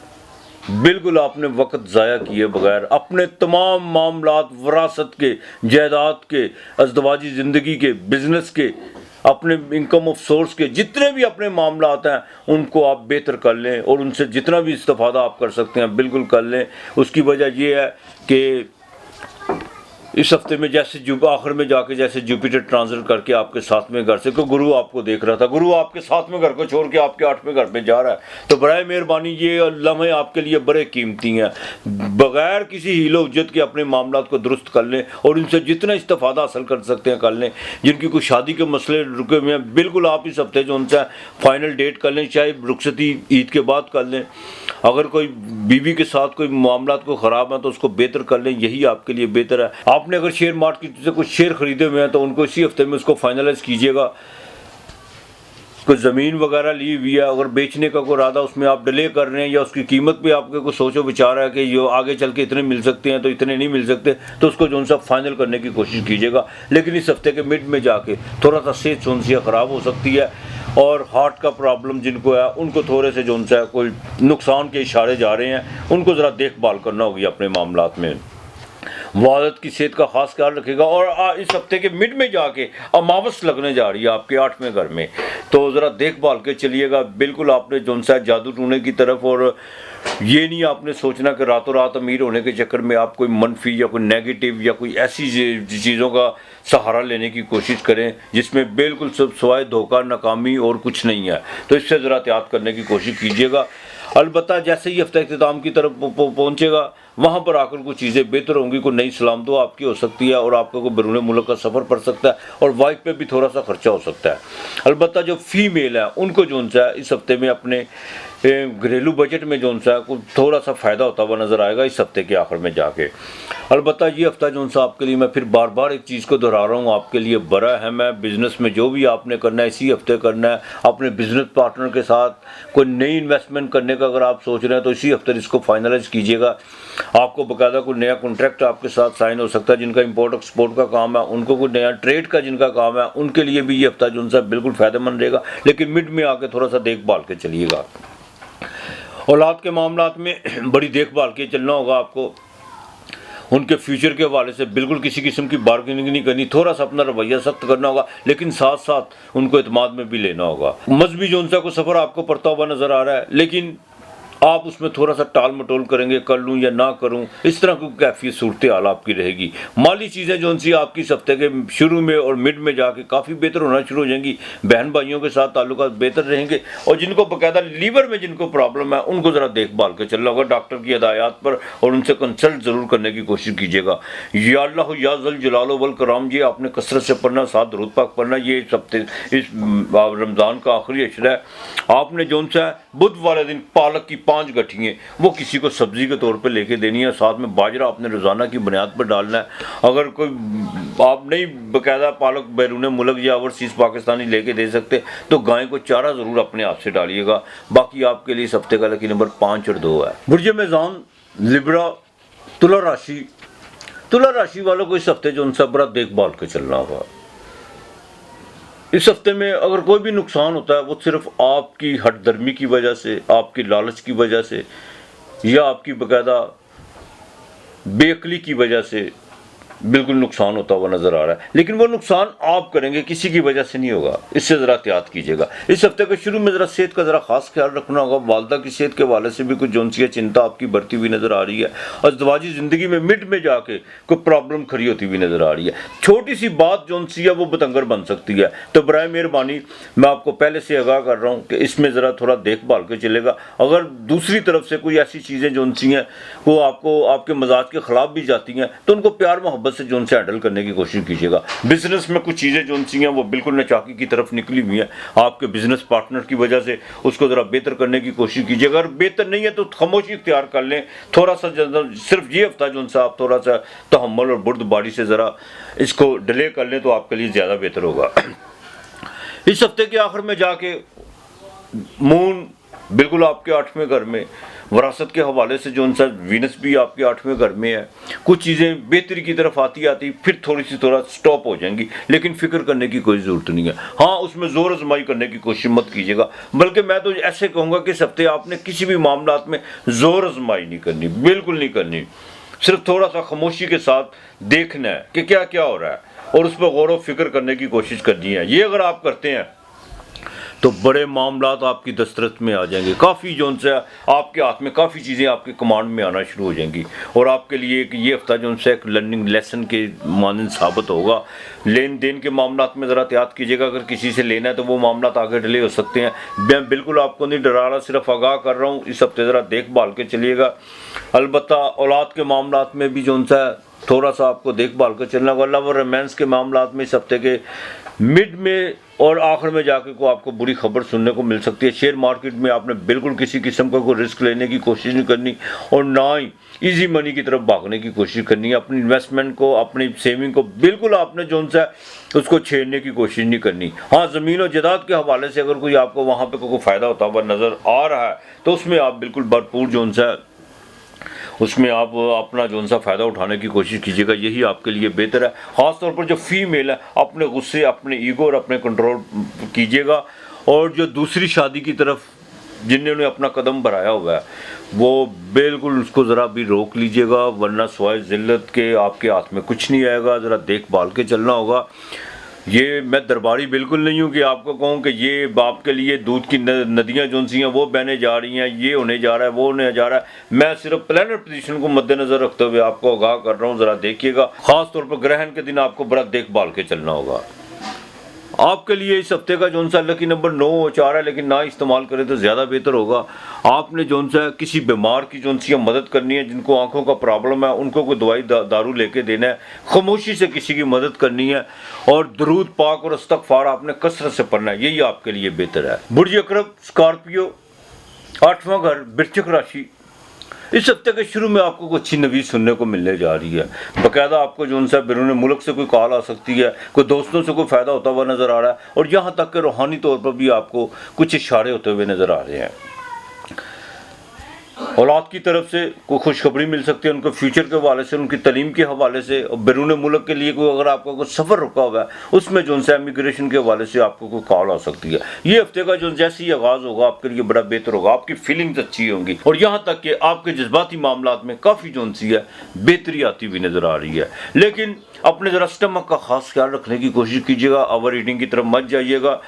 बिल्कुल आपने वक्त ज़ाया किए बगैर अपने तमाम मामलात, वरासत के, जायदाद के, अज़दवाजी ज़िंदगी के, बिज़नेस के, अपने इनकम ऑफ सोर्स के जितने भी अपने मामलात हैं उनको आप बेहतर कर लें और उनसे जितना भी इस्तिफ़ादा आप कर सकते हैं बिल्कुल कर लें। उसकी वजह ये है कि इस हफ्ते में जैसे आखिर में जाके जैसे जुपिटर ट्रांजिट करके आपके 7वें घर से, को गुरु आपको देख रहा था, गुरु आपके 7वें घर को छोड़ के आपके 8वें घर में जा रहा है, तो बराए मेहरबानी ये लम्हे आपके लिए बड़े कीमती हैं। बगैर किसी हीलो उज्जत के अपने मामलात को दुरुस्त कर लें और उनसे जितना इस्तिफ़ादा हासिल कर सकते हैं कर लें। जिनकी कोई शादी के मसले रुके हुए हैं बिल्कुल आप इस हफ्ते जो उनसे फाइनल डेट कर लें, चाहे रुखसती ईद के बाद कर लें। अगर कोई बीवी के साथ कोई मामलात को ख़राब है तो उसको बेहतर कर लें, यही आपके लिए बेहतर है। आपने अगर शेयर मार्केट से कुछ शेयर खरीदे हुए हैं तो उनको इसी हफ्ते में उसको फाइनलाइज कीजिएगा। कोई ज़मीन वगैरह ली हुई है, अगर बेचने का कोई इरादा उसमें आप डिले कर रहे हैं या उसकी कीमत पे आपके को सोचो विचार है कि जो आगे चल के इतने मिल सकते हैं तो इतने नहीं मिल सकते, तो उसको जो सा फाइनल करने की कोशिश कीजिएगा। लेकिन इस हफ्ते के मिड में जाके थोड़ा सा सेहत सुनसिया ख़राब हो सकती है और हार्ट का प्रॉब्लम जिनको है उनको थोड़े से जो सा कोई नुकसान के इशारे जा रहे हैं, उनको ज़रा देखभाल करना होगी अपने मामलात में। वालद की सेहत का खास ख्याल रखेगा। और इस हफ्ते के मिड में जाके अमावस लगने जा रही है आपके 8वें घर में, तो ज़रा देखभाल के चलिएगा। बिल्कुल आपने जो सा जादू टूने की तरफ, और ये नहीं आपने सोचना कि रातों रात अमीर होने के चक्कर में आप कोई मनफी या कोई नेगेटिव या कोई ऐसी चीज़ों का सहारा लेने की कोशिश करें जिसमें बिल्कुल सब सवाए धोखा, नाकामी और कुछ नहीं है। तो इससे ज़रा एहतियात करने की कोशिश कीजिएगा। अलबत्ता जैसे ही हफ्ता इख्तिताम की तरफ पहुँचेगा वहाँ पर आकर कुछ चीज़ें बेहतर होंगी, कोई नई सलामत आपकी हो सकती है और आपका कोई बैरून मुल्क का सफ़र पड़ सकता है और वाइफ पे भी थोड़ा सा खर्चा हो सकता है। अलबत्ता जो फीमेल है उनको जो सा इस हफ्ते में अपने घरेलू बजट में जो सा कुछ थोड़ा सा फ़ायदा होता हुआ नज़र आएगा इस हफ्ते के आखिर में जाके। अलबत्ता ये हफ्ता जो सा आपके लिए, मैं फिर बार बार एक चीज़ को दोहरा रहा हूँ, आपके लिए बड़ा अहम है। बिज़नेस में जो भी आपने करना है इसी हफ्ते करना है। अपने बिज़नेस पार्टनर के साथ कोई नई इन्वेस्टमेंट करने का अगर आप सोच रहे हैं तो इसी हफ्ते इसको फाइनलाइज कीजिएगा। आपको बाकायदा कोई नया कॉन्ट्रैक्ट आपके साथ साइन हो सकता है। जिनका इंपोर्ट एक्सपोर्ट का काम है, उनको कोई नया ट्रेड का जिनका काम है, उनके लिए भी ये हफ्ता जो सा बिल्कुल फ़ायदेमंद रहेगा। लेकिन मिड में आके थोड़ा सा देखभाल के चलिएगा। औलाद के मामलात में बड़ी देखभाल के चलना होगा आपको। उनके फ्यूचर के हवाले से बिल्कुल किसी किस्म की बार्गेनिंग नहीं करनी, थोड़ा सा अपना रवैया सख्त करना होगा, लेकिन साथ साथ उनको एतमाद में भी लेना होगा। मजहबी जो उनसा को सफ़र आपको पड़ता हुआ नज़र आ रहा है, लेकिन आप उसमें थोड़ा सा टाल मटोल करेंगे, कर लूँ या ना करूँ, इस तरह की कैफियत सूरत हाल आपकी रहेगी। माली चीज़ें जो उनसी आपकी इस हफ्ते के शुरू में और मिड में जाके काफ़ी बेहतर होना शुरू हो जाएंगी। बहन भाइयों के साथ ताल्लुकात बेहतर रहेंगे और जिनको बाकायदा लीवर में जिनको प्रॉब्लम है उनको ज़रा देखभाल के चलना होगा डॉक्टर की हिदायत पर, और उनसे कंसल्ट ज़रूर करने की कोशिश कीजिएगा। या अल्लाह या ज़ल जलालो वल कराम, ये आपने कसरत से पढ़ना, साथ दरूद पाक पढ़ना। ये इस हफ्ते इस रमज़ान का आखिरी अशरा है। आपने जो सा बुध वाले दिन पालक की 5 गठियाँ वो किसी को सब्ज़ी के तौर पे लेके देनी है। साथ में बाजरा आपने रोज़ाना की बुनियाद पर डालना है। अगर कोई आप नहीं बाकायदा पालक बैरून मुल्क या ओवरसीज़ पाकिस्तानी लेके दे सकते तो गाय को चारा ज़रूर अपने हाथ से डालिएगा। बाकी आपके लिए इस हफ्ते का लकी नंबर 5 और 2 है। बुर्ज मेज़ान, लिब्रा, तुला राशि। तुला राशि वालों को इस हफ्ते जो उनसे बड़ा देखभाल के चलना होगा। इस हफ्ते में अगर कोई भी नुकसान होता है वो सिर्फ आपकी हठधर्मी की वजह से, आपकी लालच की वजह से या आपकी बाकायदा बेअक्ली की वजह से बिल्कुल नुकसान होता हुआ नज़र आ रहा है। लेकिन वो नुकसान आप करेंगे, किसी की वजह से नहीं होगा। इससे ज़रा एहतियात कीजिएगा। इस हफ्ते के शुरू में ज़रा सेहत का ज़रा ख़ास ख्याल रखना होगा। वालदा की सेहत के हवाले से भी कुछ जोनसी चिंता आपकी बढ़ती हुई नज़र आ रही है। अज़दवाजी ज़िंदगी में मिड में जाके कोई प्रॉब्लम खड़ी होती हुई नज़र आ रही है। छोटी सी बात जोनसी है वो बतंगर बन सकती है। तो बराए मेहरबानी मैं आपको पहले से आगाह कर रहा हूँ कि इसमें ज़रा थोड़ा देखभाल के चलेगा। अगर दूसरी तरफ से कोई ऐसी चीज़ें जोनसी हैं वो आपको आपके मजाज के ख़िलाफ़ भी जाती हैं तो उनको प्यार मोहब्बत मोहब्बत से जो उनसे हैंडल करने की कोशिश कीजिएगा। बिजनेस में कुछ चीज़ें जो उनसी हैं वो बिल्कुल नाचाकी की तरफ निकली हुई हैं, आपके बिजनेस पार्टनर की वजह से उसको ज़रा बेहतर करने की कोशिश कीजिए। अगर बेहतर नहीं है तो खामोशी इख्तियार कर लें, थोड़ा सा सिर्फ ये हफ्ता जो उनसे आप थोड़ा सा तहम्मुल और बुर्दबारी से ज़रा इसको डिले कर लें तो आपके लिए ज़्यादा बेहतर होगा। इस हफ्ते के आखिर में जाके मून बिल्कुल आपके 8वें घर में, वरासत के हवाले से जो उनसा वीनस भी आपके 8वें घर में है। कुछ चीज़ें बेहतरी की तरफ आती आती फिर थोड़ा स्टॉप हो जाएंगी, लेकिन फिक्र करने की कोई ज़रूरत नहीं है। हाँ, उसमें ज़ोर आजमाई करने की कोशिश मत कीजिएगा, बल्कि मैं तो ऐसे कहूँगा कि इस हफ्ते आपने किसी भी मामलात में ज़ोर आजमाई नहीं करनी, बिल्कुल नहीं करनी। सिर्फ थोड़ा सा खामोशी के साथ देखना है कि क्या क्या हो रहा है और उस पर गौर व फिक्र करने की कोशिश करनी है। ये अगर आप करते हैं तो बड़े मामलात आपकी दस्तरस में आ जाएंगे। काफ़ी जो उनसे आपके हाथ में काफ़ी चीज़ें आपके कमांड में आना शुरू हो जाएंगी और आपके लिए एक ये हफ्ता जो उनसे एक लर्निंग लेसन के मानंद साबित होगा। लेन देन के मामलात में ज़रा एहतियात कीजिएगा, अगर किसी से लेना है तो वो मामलात आगे डिले हो सकते हैं। मैं बिल्कुल आपको नहीं डरा रहा, सिर्फ आगाह कर रहा हूँ। इस हफ्ते ज़रा देखभाल के चलिएगा। अलबत्ता औलाद के मामलात में भी जो उनसा थोड़ा सा आपको देखभाल कर चलना होगा। लव और रोमांस के मामलात में इस हफ्ते के मिड में और आखिर में जाके को आपको बुरी खबर सुनने को मिल सकती है। शेयर मार्केट में आपने बिल्कुल किसी किस्म का कोई रिस्क लेने की कोशिश नहीं करनी और ना ही इजी मनी की तरफ भागने की कोशिश करनी है। अपनी इन्वेस्टमेंट को, अपनी सेविंग को बिल्कुल आपने जो उनसे उसको छेड़ने की कोशिश नहीं करनी। हाँ, ज़मीन और जायदाद के हवाले से अगर कोई आपको वहाँ पे कोई फ़ायदा होता हुआ नज़र आ रहा है तो उसमें आप बिल्कुल भरपूर जो उनसे उसमें आप अपना जो सा फ़ायदा उठाने की कोशिश कीजिएगा, यही आपके लिए बेहतर है। ख़ास तौर पर जो फीमेल है, अपने गुस्से, अपने ईगो और अपने कंट्रोल कीजिएगा। और जो दूसरी शादी की तरफ जिन्होंने अपना कदम बढ़ाया हुआ है वो बिल्कुल उसको ज़रा भी रोक लीजिएगा, वरना सिवाय ज़िल्लत के आपके हाथ में कुछ नहीं आएगा। ज़रा देखभाल के चलना होगा। ये मैं दरबारी बिल्कुल नहीं हूँ कि आपको कहूँ कि ये बाप के लिए दूध की नदियाँ जो सी हैं वो बहने जा रही हैं, ये होने जा रहा है, वो होने जा रहा है। मैं सिर्फ प्लानट पोजीशन को मद्देनज़र रखते हुए आपको आगाह कर रहा हूँ, ज़रा देखिएगा। ख़ास तौर पर ग्रहण के दिन आपको बड़ा देखभाल के चलना होगा। आपके लिए इस हफ्ते का जो सा लकी नंबर 9 हो चाह रहा है, लेकिन ना इस्तेमाल करें तो ज़्यादा बेहतर होगा। आपने जो सा किसी बीमार की जो सी मदद करनी है, जिनको आंखों का प्रॉब्लम है, उनको कोई दवाई दारू लेके देना है, खामोशी से किसी की मदद करनी है और दरूद पाक और इस्तग़फ़ार आपने कसरत से पढ़ना है, यही आपके लिए बेहतर है। बुर्ज अकरब, स्कॉर्पियो, 8वां घर, वृश्चिक राशि। इस हफ्ते के शुरू में आपको कुछ अच्छी नवीज सुनने को मिलने जा रही है। बाकायदा आपको जो उनसे बैरून मुल्क से कोई कॉल आ सकती है, कोई दोस्तों से कोई फ़ायदा होता हुआ नज़र आ रहा है और यहाँ तक कि रूहानी तौर पर भी आपको कुछ इशारे होते हुए नज़र आ रहे हैं। औलाद की तरफ से कोई खुशखबरी मिल सकती है, उनके फ्यूचर के हवाले से, उनकी तालीम के हवाले से। और बैरून मुल्क के लिए कोई अगर आपका कोई सफ़र रुका हुआ है उसमें जो उनसे इमिग्रेशन के हवाले से आपको कोई कॉल आ सकती है। ये हफ्ते का जो जैसे ही आगाज़ होगा आपके लिए बड़ा बेहतर होगा, आपकी फीलिंग्स अच्छी होंगी और यहाँ तक कि आपके जज्बाती मामलात में काफ़ी जो उनसी है बेहतरी आती हुई नज़र आ रही है। लेकिन अपने ज़रा स्टमक का ख़ास ख्याल रखने की कोशिश कीजिएगा, ओवर ईटिंग की तरफ मत जाइएगा।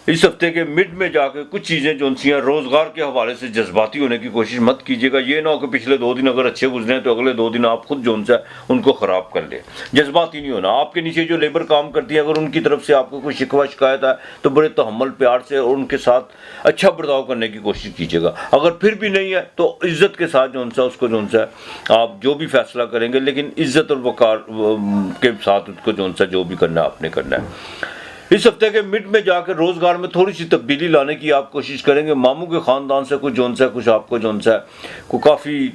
इस हफ्ते के मिड में जाकर कुछ चीज़ें जो उनसी हैं रोज़गार के हवाले से जज्बाती होने की कोशिश मत कीजिएगा। ये ना हो कि पिछले 2 दिन अगर अच्छे गुजरे हैं तो अगले 2 दिन आप खुद जो उनसे उनको ख़राब कर लें। जज्बाती नहीं होना। आपके नीचे जो लेबर काम करती है, अगर उनकी तरफ से आपको कोई शिकवा शिकायत है तो बड़े तहम्मुल प्यार से और उनके साथ अच्छा बर्ताव करने की कोशिश कीजिएगा। अगर फिर भी नहीं है तो इज़्ज़त के साथ जो उनसे उसको जो उनसे आप जो भी फैसला करेंगे, लेकिन इज़्ज़त और वक़ार के साथ उसको जो उनसे जो भी करना है आपने करना है। इस हफ्ते के मिड में जाकर रोज़गार में थोड़ी सी तब्दीली लाने की आप कोशिश करेंगे। मामू के ख़ानदान से कुछ जोन सा कुछ आपको जोन सा को काफ़ी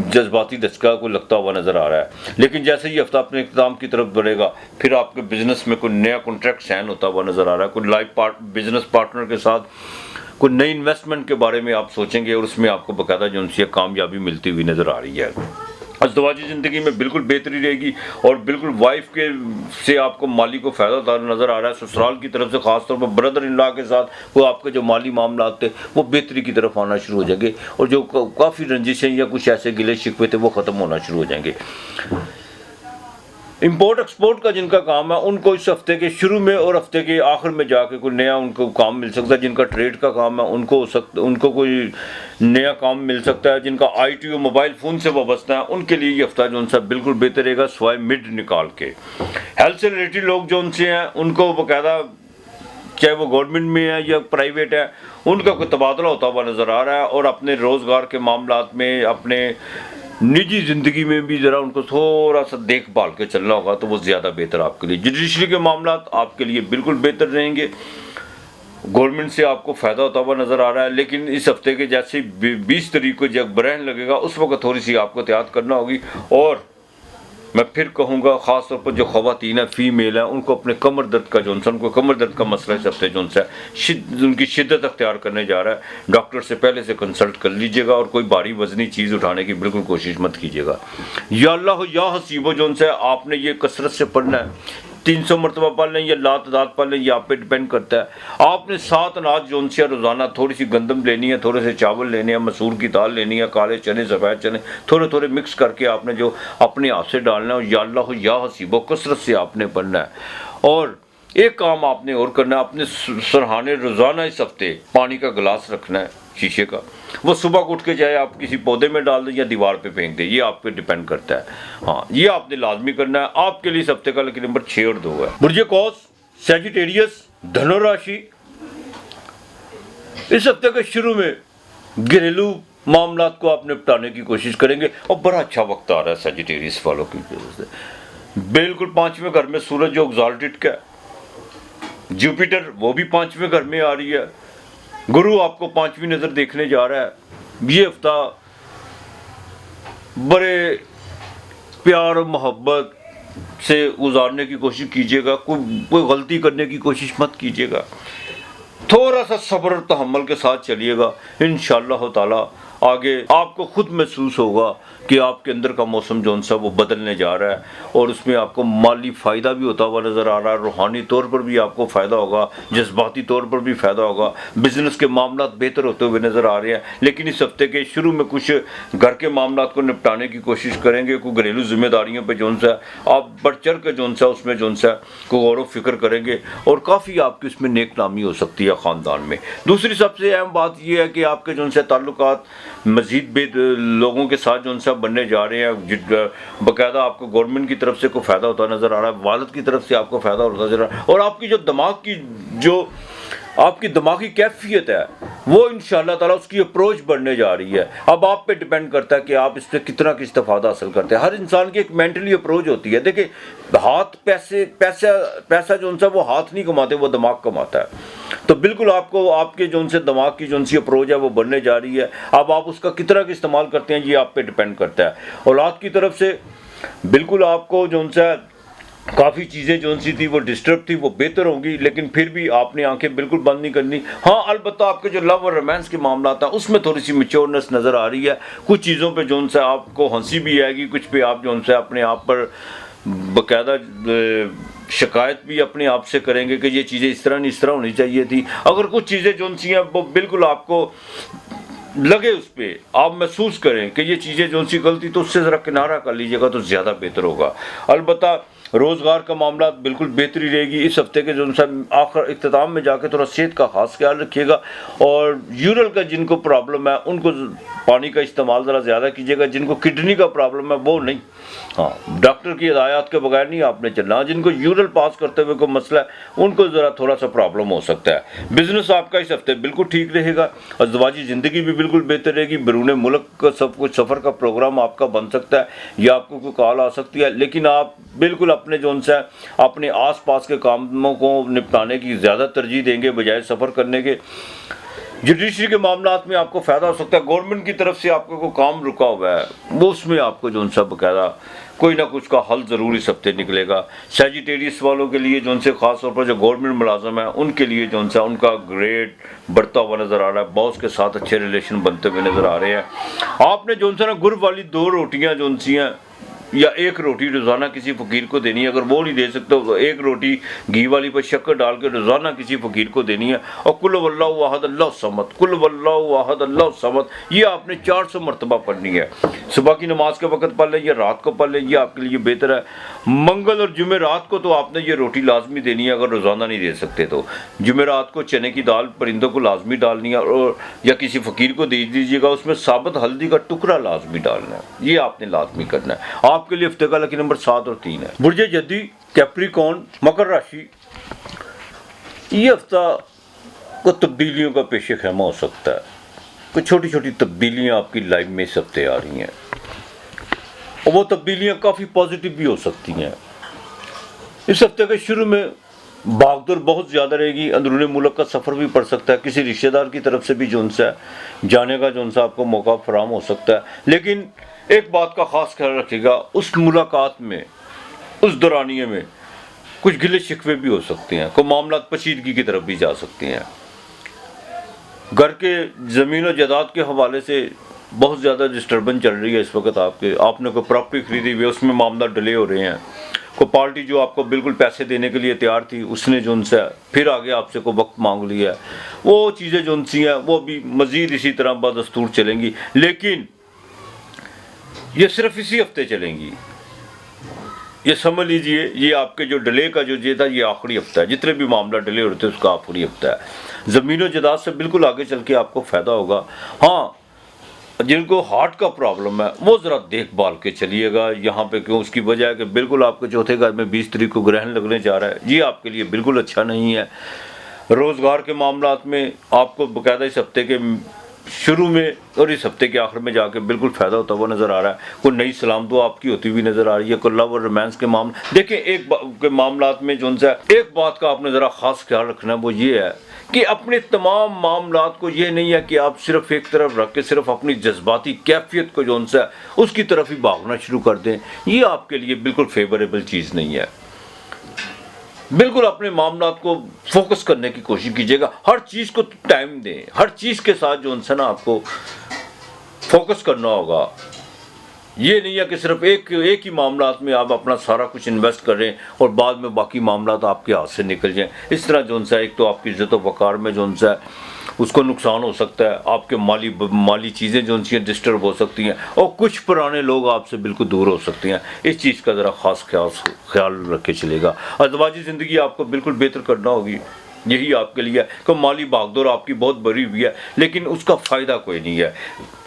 जज्बाती धचका को लगता हुआ नज़र आ रहा है। लेकिन जैसे ही हफ्ता अपने इख्तिताम की तरफ बढ़ेगा फिर आपके बिजनेस में कोई नया कॉन्ट्रैक्ट साइन होता हुआ नज़र आ रहा है। कोई बिजनेस पार्टनर के साथ कोई नई इन्वेस्टमेंट के बारे में आप सोचेंगे और उसमें आपको बाकायदा जो उनसे कामयाबी मिलती हुई नज़र आ रही है। अज़दवाजी ज़िंदगी में बिल्कुल बेहतरी रहेगी और बिल्कुल वाइफ के से आपको माली को फ़ायदा नज़र आ रहा है। ससुराल की तरफ से ख़ासतौर पर ब्रदर इन लॉ के साथ वो आपके जो माली मामला थे वो बेहतरी की तरफ आना शुरू हो जाएंगे और जो काफ़ी रंजिशें या कुछ ऐसे गिले शिकवे थे वो ख़त्म होना शुरू हो जाएंगे। इंपोर्ट एक्सपोर्ट का जिनका काम है उनको इस हफ्ते के शुरू में और हफ्ते के आखिर में जाके कोई नया उनको काम मिल सकता है। जिनका ट्रेड का काम है उनको कोई नया काम मिल सकता है। जिनका IT और मोबाइल फ़ोन से वाबस्ता है उनके लिए ये हफ्ता जो उनसा बिल्कुल बेहतर रहेगा सिवाय मिड निकाल के। हेल्थ से रिलेटेड लोग जो उनसे हैं उनको बाकायदा चाहे वो गवर्नमेंट में है या प्राइवेट है उनका कोई तबादला होता हुआ नज़र आ रहा है और अपने रोज़गार के मामलात में, अपने निजी ज़िंदगी में भी ज़रा उनको थोड़ा सा देखभाल के चलना होगा, तो वो ज़्यादा बेहतर आपके लिए। जुडिशरी के मामला आपके लिए बिल्कुल बेहतर रहेंगे। गवर्नमेंट से आपको फ़ायदा होता हुआ नज़र आ रहा है, लेकिन इस हफ्ते के जैसे 20 तारीख को जब ग्रहण लगेगा उस वक्त थोड़ी सी आपको एहतियात करना होगी। और मैं फिर कहूँगा, ख़ास तौर पर जो ख़वातीन है, फीमेल हैं, उनको अपने कमर दर्द का जो उनको कमर दर्द का मसला इस हफ्ते जो उनकी शिद्दत अख्तियार करने जा रहा है, डॉक्टर से पहले से कंसल्ट कर लीजिएगा और कोई भारी वजनी चीज़ उठाने की बिल्कुल कोशिश मत कीजिएगा। या अल्लाह या हसीबो जो आपने ये कसरत से पढ़ना है, 300 मरतबा पढ़ लें या लात पढ़ लें, ये आप पे डिपेंड करता है। आपने 7 अनाज जो उनसे रोज़ाना थोड़ी सी गंदम लेनी है, थोड़े से चावल लेने हैं, मसूर की दाल लेनी है, काले चने, सफ़ेद चने थोड़े थोड़े मिक्स करके आपने जो अपने हाथ से डालना है, या अल्लाह या हसीबो कसरत से आपने पढ़ना है। और एक काम आपने और करना है, अपने सरहाने रोज़ाना इस हफ्ते पानी का गिलास रखना है शीशे का। वो सुबह को उठ के चाहे आप किसी पौधे में डाल दें या दीवार पे फेंक दें, ये आप पे डिपेंड करता है। हाँ, ये आपने लाजमी करना है। आपके लिए इस हफ्ते का लकी नंबर 6 और 2 है। बुर्जे कौस, सैजिटेरियस, धनुराशि, इस हफ्ते के शुरू में घरेलू मामलात को आप निपटाने की कोशिश करेंगे और बड़ा अच्छा वक्त आ रहा है सैजिटेरियस वालों की वजह से। बिल्कुल 5वें घर में सूरज जो एक्सॉल्टेड का, जुपिटर वो भी 5वें घर में आ रही है, गुरु आपको 5वीं नज़र देखने जा रहा है। ये हफ्ता बड़े प्यार और मोहब्बत से गुजारने की कोशिश कीजिएगा, कोई गलती करने की कोशिश मत कीजिएगा, थोड़ा सा सब्र और तहम्मुल के साथ चलिएगा। इंशाअल्लाह ताला आगे आपको खुद महसूस होगा कि आपके अंदर का मौसम जो सा वो बदलने जा रहा है और उसमें आपको माली फ़ायदा भी होता हुआ नज़र आ रहा है, रूहानी तौर पर भी आपको फ़ायदा होगा, जज्बाती तौर पर भी फ़ायदा होगा, बिज़नेस के मामला बेहतर होते हुए नज़र आ रहे हैं। लेकिन इस हफ्ते के शुरू में कुछ घर के मामला को निपटाने की कोशिश करेंगे, कोई घरेलू जिम्मेदारियों पर जो सा आप बढ़ चढ़ के जो सा उसमें जो सा को गौर व फिक्र करेंगे और काफ़ी आपकी उसमें नेक नामी हो सकती है ख़ानदान में। दूसरी सबसे अहम बात यह है कि आपके जो सा ताल्लुकात मज़ीद लोगों के साथ जो सा बनने जा रहे हैं, बाकायदा आपको गवर्नमेंट की तरफ से कोई फ़ायदा होता नज़र आ रहा है, वालिद की तरफ से आपको फ़ायदा होता नज़र आ रहा है और आपकी जो दिमाग की जो आपकी दिमागी कैफियत है वो इंशाअल्लाह ताला उसकी अप्रोच बढ़ने जा रही है। अब आप पे डिपेंड करता है कि आप इस पर कितना की इस्तेफादा हासिल करते हैं। हर इंसान की एक मेंटली अप्रोच होती है। देखिए, हाथ पैसा जो उनसे वो हाथ नहीं कमाते, वो दिमाग कमाता है। तो बिल्कुल आपको आपके जो उनसे दिमाग की जो उनसी अप्रोच है वो बढ़ने जा रही है। अब आप उसका कितना का इस्तेमाल करते हैं ये आप पे डिपेंड करता है। औलाद की तरफ से बिल्कुल आपको जो उनसे काफ़ी चीज़ें जो सी थी वो डिस्टर्ब थी, वो बेहतर होंगी, लेकिन फिर भी आपने आंखें बिल्कुल बंद नहीं करनी। हाँ, अलबत्ता आपके जो लव और रोमांस के मामला था उसमें थोड़ी सी मैच्योरनेस नज़र आ रही है। कुछ चीज़ों पे जो सा आपको हंसी भी आएगी, कुछ पे आप जो सा अपने आप पर बाकायदा शिकायत भी अपने आप से करेंगे कि ये चीज़ें इस तरह होनी चाहिए थी। अगर कुछ चीज़ें जो सी हैं वो बिल्कुल आपको लगे, उस पर आप महसूस करें कि ये चीज़ें जो सी गलती, तो उससे ज़रा किनारा कर लीजिएगा तो ज़्यादा बेहतर होगा। अलबत्ता रोज़गार का मामला बिल्कुल बेहतरी रहेगी। इस हफ्ते के जो आखिर इख्तिताम में जाके थोड़ा सेहत का खास ख्याल रखिएगा और यूरल का जिनको प्रॉब्लम है उनको पानी का इस्तेमाल ज़रा ज़्यादा कीजिएगा। जिनको किडनी का प्रॉब्लम है वो नहीं, हाँ, डॉक्टर की हिदायत के बगैर नहीं आपने चलना। जिनको यूरल पास करते हुए कोई मसला है उनको ज़रा थोड़ा सा प्रॉब्लम हो सकता है। बिज़नेस आपका इस हफ्ते बिल्कुल ठीक रहेगा। अज़वाजी ज़िंदगी भी बिल्कुल बेहतर रहेगी। बैरून मुल्क का सब कुछ सफ़र का प्रोग्राम आपका बन सकता है या आपको कोई कॉल आ सकती है, लेकिन आप बिल्कुल अपने जो उनसे अपने आसपास के कामों को निपटाने की ज़्यादा तरजीह देंगे बजाय सफ़र करने के। जुडिशरी के मामलात में आपको फ़ायदा हो सकता है। गवर्नमेंट की तरफ से आपको कोई काम रुका हुआ है वो उसमें आपको जो उनसे बाकायदा कोई ना कुछ का हल ज़रूर इस हफ्ते निकलेगा। सैजिटेरियस वालों के लिए जो उनसे ख़ास तौर पर जो गवर्नमेंट मुलाजम है उनके लिए जो उनसे उनका ग्रेड बढ़ता हुआ नज़र आ रहा है। बॉस के साथ अच्छे रिलेशन बनते हुए नज़र आ रहे हैं। आपने जो उनसे ना गुर वाली 2 रोटियाँ जो उनसी हैं या 1 रोटी रोज़ाना किसी फ़कीर को देनी है। अगर वो नहीं दे सकते तो 1 रोटी घी वाली पर शक्कर डाल के रोज़ाना किसी फ़कीर को देनी है। और कुल वल्लाहु अहद अल्लाहु समद, कुल वल्लाहु अहद अल्लाहु समद, ये आपने 400 मरतबा पढ़नी है। सुबह की नमाज के वक़्त पढ़ लें या रात को पढ़ लें, ये आपके लिए बेहतर है। मंगल और जुमेरात को तो आपने ये रोटी लाजमी देनी है। अगर रोज़ाना नहीं दे सकते तो जुमेरात को चने की दाल परिंदों को लाजमी डालनी है और या किसी फ़कीर को दे दीजिएगा। उसमें साबुत हल्दी का टुकड़ा लाजमी डालना है, ये आपने लाजमी करना है। आपके लिए हफ्ते का लकी नंबर 7 और 3 है। बुर्जे जद्दी, कैप्रिकॉर्न, मकर राशि, ये हफ्ता को तब्दीलियों का पेश खैमा हो सकता है। कुछ छोटी छोटी तब्दीलियां आपकी लाइफ में इस हफ्ते आ रही हैं। और वो तब्दीलियाँ काफ़ी पॉजिटिव भी हो सकती हैं। इस हफ्ते के शुरू में भागदौड़ बहुत ज़्यादा रहेगी, अंदरूनी मुल्क का सफ़र भी पड़ सकता है, किसी रिश्तेदार की तरफ से भी जो सा जाने का जो सा आपको मौका फराम हो सकता है। लेकिन एक बात का ख़ास ख्याल रखिएगा, उस मुलाकात में, उस दौरानिए में कुछ गिले शिकवे भी हो सकते हैं, कोई मामला पेचीदगी की तरफ भी जा सकते हैं। घर के ज़मीन और जायदाद के हवाले से बहुत ज़्यादा डिस्टर्बेंस चल रही है इस वक्त। आपने कोई प्रॉपर्टी खरीदी हुई है, उसमें मामला डिले हो रहे हैं। कोई पार्टी जो आपको बिल्कुल पैसे देने के लिए तैयार थी, उसने जो उनसे फिर आगे आपसे को वक्त मांग लिया है। वो चीज़ें जो उनसी हैं वो भी मज़ीद इसी तरह बदस्तूर चलेंगी, लेकिन ये सिर्फ इसी हफ्ते चलेंगी। ये समझ लीजिए, ये आपके जो डिले का जो ये था, ये आखिरी हफ्ता है। जितने भी मामला डिले हो रहे थे उसका आखिरी हफ्ता है। ज़मीन और जायदाद से बिल्कुल आगे चल के आपको फ़ायदा होगा। हाँ, जिनको हार्ट का प्रॉब्लम है वो ज़रा देखभाल के चलिएगा यहाँ पे। क्यों? उसकी वजह है कि बिल्कुल आपके चौथे घर में 20 तारीख को ग्रहण लगने जा रहा है। ये आपके लिए बिल्कुल अच्छा नहीं है। रोज़गार के मामलात में आपको बाकायदा इस हफ्ते के शुरू में और इस हफ्ते के आखिर में जाके बिल्कुल फ़ायदा होता हुआ नज़र आ रहा है। कोई नई सलाम दुआ आपकी होती हुई नज़र आ रही है। कोई लव और रोमांस के मामले, देखिए एक के मामलात में जो उनसे एक बात का आपने ज़रा ख़ास ख्याल रखना है, वो ये है कि अपने तमाम मामलात को ये नहीं है कि आप सिर्फ एक तरफ रख के सिर्फ अपनी जज्बाती कैफियत को जो उनसे उसकी तरफ ही भागना शुरू कर दें। ये आपके लिए बिल्कुल फेवरेबल चीज़ नहीं है। बिल्कुल अपने मामलात को फोकस करने की कोशिश कीजिएगा। हर चीज़ को टाइम दें, हर चीज़ के साथ जो उनसे ना आपको फोकस करना होगा। ये नहीं है कि सिर्फ एक ही मामलात में आप अपना सारा कुछ इन्वेस्ट करें और बाद में बाकी मामलात आपके हाथ से निकल जाएं। इस तरह जो उनसे एक तो आपकी इज़्ज़त व वक़ार में जो उनसे उसको नुकसान हो सकता है, आपके माली चीज़ें जो उनसे डिस्टर्ब हो सकती हैं और कुछ पुराने लोग आपसे बिल्कुल दूर हो सकते हैं। इस चीज़ का ज़रा ख़ास ख्याल रख के चलेगा। अज़वाजी ज़िंदगी आपको बिल्कुल बेहतर करना होगी, यही आपके लिए है कि माली भागदौड़ आपकी बहुत बड़ी हुई है, लेकिन उसका फ़ायदा कोई नहीं है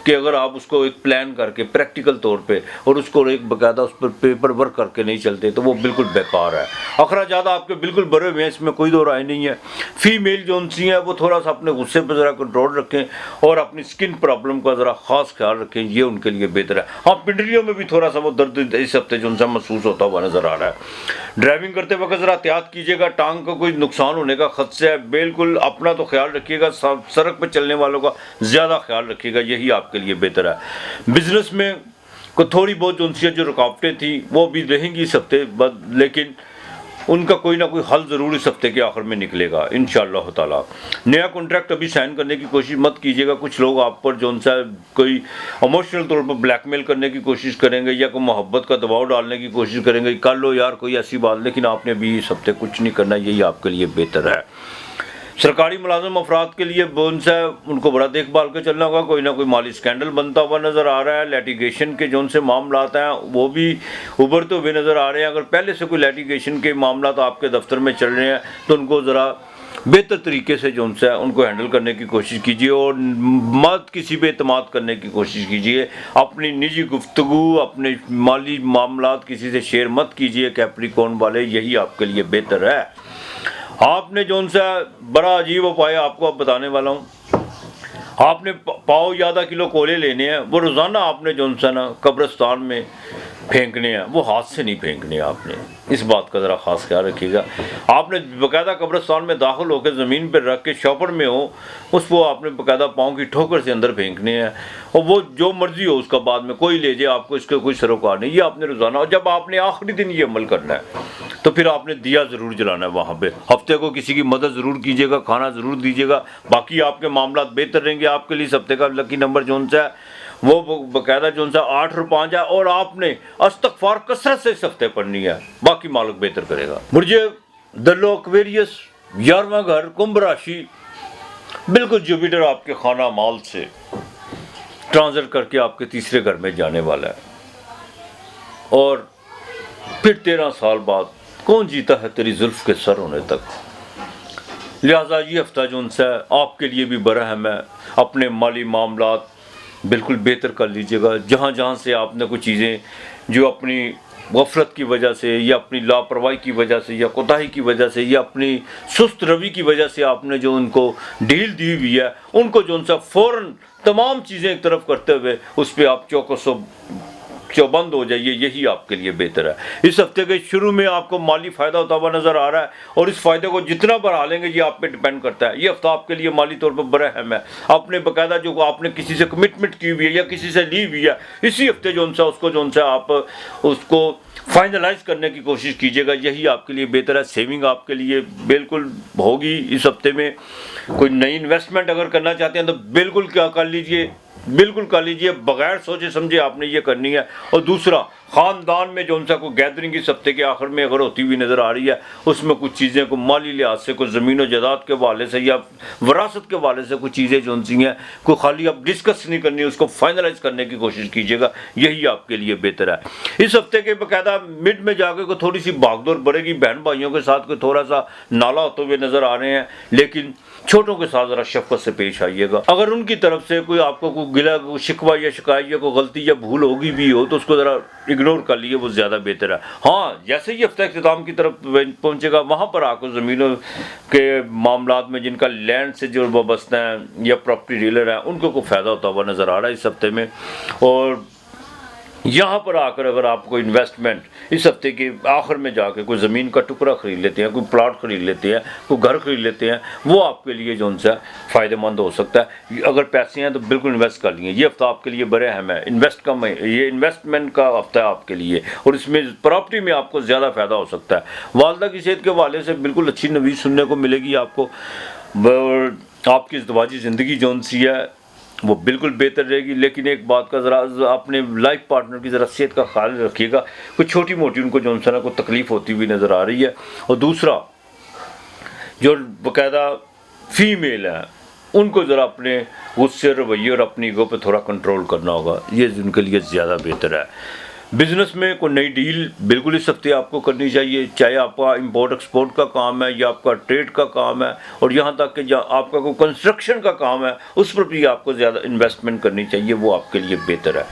कि अगर आप उसको एक प्लान करके प्रैक्टिकल तौर पे और उसको एक बाकायदा उस पर पेपर वर्क करके नहीं चलते तो वो बिल्कुल बेकार है। अखराजात आपके बिल्कुल भरे हुए हैं, इसमें कोई दो राय नहीं है। फीमेल जो उनसी हैं वो थोड़ा सा अपने गुस्से पर ज़रा कंट्रोल रखें और अपनी स्किन प्रॉब्लम का ज़रा ख़ास ख्याल रखें, ये उनके लिए बेहतर है। हाँ, पिंडलियों में भी थोड़ा सा वो दर्द इस हफ्ते जो उनसे महसूस होता हुआ नज़र आ रहा है। ड्राइविंग करते वक्त ज़रा एहतियात कीजिएगा, टांग को कोई नुकसान होने का खदशा है। बिल्कुल अपना तो ख्याल रखिएगा, सड़क पर चलने वालों का ज़्यादा ख्याल रखिएगा, यही आपके लिए बेहतर है। बिजनेस में को थोड़ी बहुत जो रुकावटें थी वो भी रहेंगी इस हफ्ते, लेकिन उनका कोई ना कोई हल ज़रूर इस हफ्ते के आखिर में निकलेगा इंशाअल्लाह ताला। नया कॉन्ट्रैक्ट अभी साइन करने की कोशिश मत कीजिएगा। कुछ लोग आप पर जो उनसे कोई इमोशनल तौर पर ब्लैकमेल करने की कोशिश करेंगे या कोई मोहब्बत का दबाव डालने की कोशिश करेंगे, कर लो यार कोई ऐसी बात, लेकिन आपने भी इस हफ्ते कुछ नहीं करना, यही आपके लिए बेहतर है। सरकारी मुलाजिम अफराद के लिए उनसे उनको बड़ा देखभाल के चलना होगा। कोई ना कोई माली स्कैंडल बनता हुआ नज़र आ रहा है। लिटिगेशन के जो उनसे मामलात हैं वो भी उभरते हुए नज़र आ रहे हैं। अगर पहले से कोई लिटिगेशन के मामलात आपके दफ्तर में चल रहे हैं तो उनको ज़रा बेहतर तरीके से जो उनसे उनको हैंडल करने की कोशिश कीजिए और मत किसी पे एतमाद करने की कोशिश कीजिए। अपनी निजी गुफ्तगू, अपने माली मामलात किसी से शेयर मत कीजिए कैप्रिकॉर्न वाले, यही आपके लिए बेहतर है। आपने जो उनसे बड़ा अजीब उपाय आपको अब बताने वाला हूँ। आपने पाव या आधा किलो कोले लेने हैं, वो रोज़ाना आपने जो उनसे ना कब्रिस्तान में फेंकने हैं, वो हाथ से नहीं फेंकने। आपने इस बात का ज़रा ख़ास ख्याल रखिएगा। आपने बाकायदा कब्रिस्तान में दाखिल होकर ज़मीन पर रख के शॉपर में हो, उसको आपने बाकायदा पाँव की ठोकर से अंदर फेंकने हैं और वो जो मर्ज़ी हो उसका बाद में कोई ले जाए, आपको इसका कोई सरोकार नहीं। ये आपने रोज़ाना, और जब आपने आखिरी दिन ये अमल करना है तो फिर आपने दिया ज़रूर जलाना है वहाँ पे। हफ्ते को किसी की मदद ज़रूर कीजिएगा, खाना ज़रूर दीजिएगा, बाकी आपके मामलात बेहतर रहेंगे। आपके लिए इस हफ्ते का लकी नंबर जो उनसा है वो बाकायदा जो उनसा 8 और 5 है और आपने इस्तग़फ़ार कसरत से इस हफ्ते पढ़नी है, बाकी मालिक बेहतर करेगा। मुझे दलो एक्वेरियस 11वां घर कुंभ राशि, बिल्कुल जुपिटर आपके खाना माल से ट्रांजिट करके आपके तीसरे घर में जाने वाला है और फिर 13 साल बाद कौन जीता है तेरी जुल्फ के सर होने तक। लिहाजा ये हफ्ता जो उनसे आपके लिए भी बड़ा अहम है। अपने माली मामलात बिल्कुल बेहतर कर लीजिएगा। जहाँ जहाँ से आपने कुछ चीज़ें जो अपनी गफलत की वजह से या अपनी लापरवाही की वजह से या कोताही की वजह से या अपनी सुस्त रवि की वजह से आपने जो उनको डील दी हुई है, उनको जो उनसे फ़ौरन तमाम चीज़ें एक तरफ करते हुए उस पर आप चौकस चौबंद हो जाइए, यही आपके लिए बेहतर है। इस हफ्ते के शुरू में आपको माली फायदा होता हुआ नजर आ रहा है और इस फायदे को जितना बढ़ा लेंगे ये आप पे डिपेंड करता है। ये हफ्ता आपके लिए माली तौर पर बड़ा अहम है। आपने बकायदा जो आपने किसी से कमिटमेंट की हुई है या किसी से ली हुई है, इसी हफ्ते जो उनसे उसको जो उनसे आप उसको फाइनलाइज करने की कोशिश कीजिएगा, यही आपके लिए बेहतर है। सेविंग आपके लिए बिल्कुल होगी इस हफ्ते में। कोई नई इन्वेस्टमेंट अगर करना चाहते हैं तो बिल्कुल क्या कर लीजिए, बिल्कुल कर लीजिए, बगैर सोचे समझे आपने ये करनी है। और दूसरा, खानदान में जो उनसा कोई गैदरिंग इस हफ्ते के आखिर में अगर होती हुई नज़र आ रही है, उसमें कुछ चीज़ें को माली लिहाज से, कुछ ज़मीन और जायदाद के हवाले से या विरासत के हवाले से कुछ चीज़ें जो उनसी हैं, कोई खाली आप डिस्कस नहीं करनी, उसको फाइनलाइज करने की कोशिश कीजिएगा, यही आपके लिए बेहतर है। इस हफ्ते के बाकायदा मिड में जाकर कोई थोड़ी सी भागदौड़ बढ़ेगी, बहन भाइयों के साथ कोई थोड़ा सा नाला होते हुए नज़र आ रहे हैं, लेकिन छोटों के साथ ज़रा शफ़क़त से पेश आइएगा। अगर उनकी तरफ से कोई आपको कोई गिला, कोई शिकवा या शिकायत या कोई गलती या भूल होगी भी हो तो उसको ज़रा इग्नोर कर लिए, वो ज़्यादा बेहतर है। हाँ, जैसे ही हफ्ता इख्तिताम की तरफ पहुँचेगा, वहाँ पर आपको ज़मीनों के मामलात में जिनका लैंड से जो वाबस्ता हैं या प्रॉपर्टी डीलर हैं, उनको कोई फ़ायदा होता हुआ नज़र आ रहा है इस हफ्ते में। और यहाँ पर आकर अगर आप कोई इन्वेस्टमेंट इस हफ्ते के आखिर में जाकर कोई ज़मीन का टुकड़ा ख़रीद लेते हैं, कोई प्लॉट ख़रीद लेते हैं, कोई घर ख़रीद लेते हैं, वो आपके लिए जो उनसे फ़ायदेमंद हो सकता है। अगर पैसे हैं तो बिल्कुल इन्वेस्ट कर लिए, ये हफ्ता आपके लिए बड़े अहम है। ये इन्वेस्टमेंट का हफ्ता है आपके लिए और इसमें प्रॉपर्टी में आपको ज़्यादा फ़ायदा हो सकता है। वालदा की सेहत के हवाले से बिल्कुल अच्छी नवीस सुनने को मिलेगी आपको। आपकी इज़्दिवाजी ज़िंदगी जो सी है वो बिल्कुल बेहतर रहेगी, लेकिन एक बात का ज़रा अपने लाइफ पार्टनर की ज़रा सेहत का ख्याल रखिएगा। कोई छोटी मोटी उनको जो उनसे ना कोई तकलीफ़ होती हुई नज़र आ रही है। और दूसरा, जो बाकायदा फीमेल है उनको ज़रा अपने गुस्से, रवैये और अपनी ईगो पे थोड़ा कंट्रोल करना होगा, ये उनके लिए ज़्यादा बेहतर है। बिज़नेस में कोई नई डील बिल्कुल इस हफ्ते आपको करनी चाहिए, चाहे आपका इंपोर्ट एक्सपोर्ट का काम है या आपका ट्रेड का काम है, और यहाँ तक कि जहाँ आपका कोई कंस्ट्रक्शन का काम है उस पर भी आपको ज़्यादा इन्वेस्टमेंट करनी चाहिए, वो आपके लिए बेहतर है।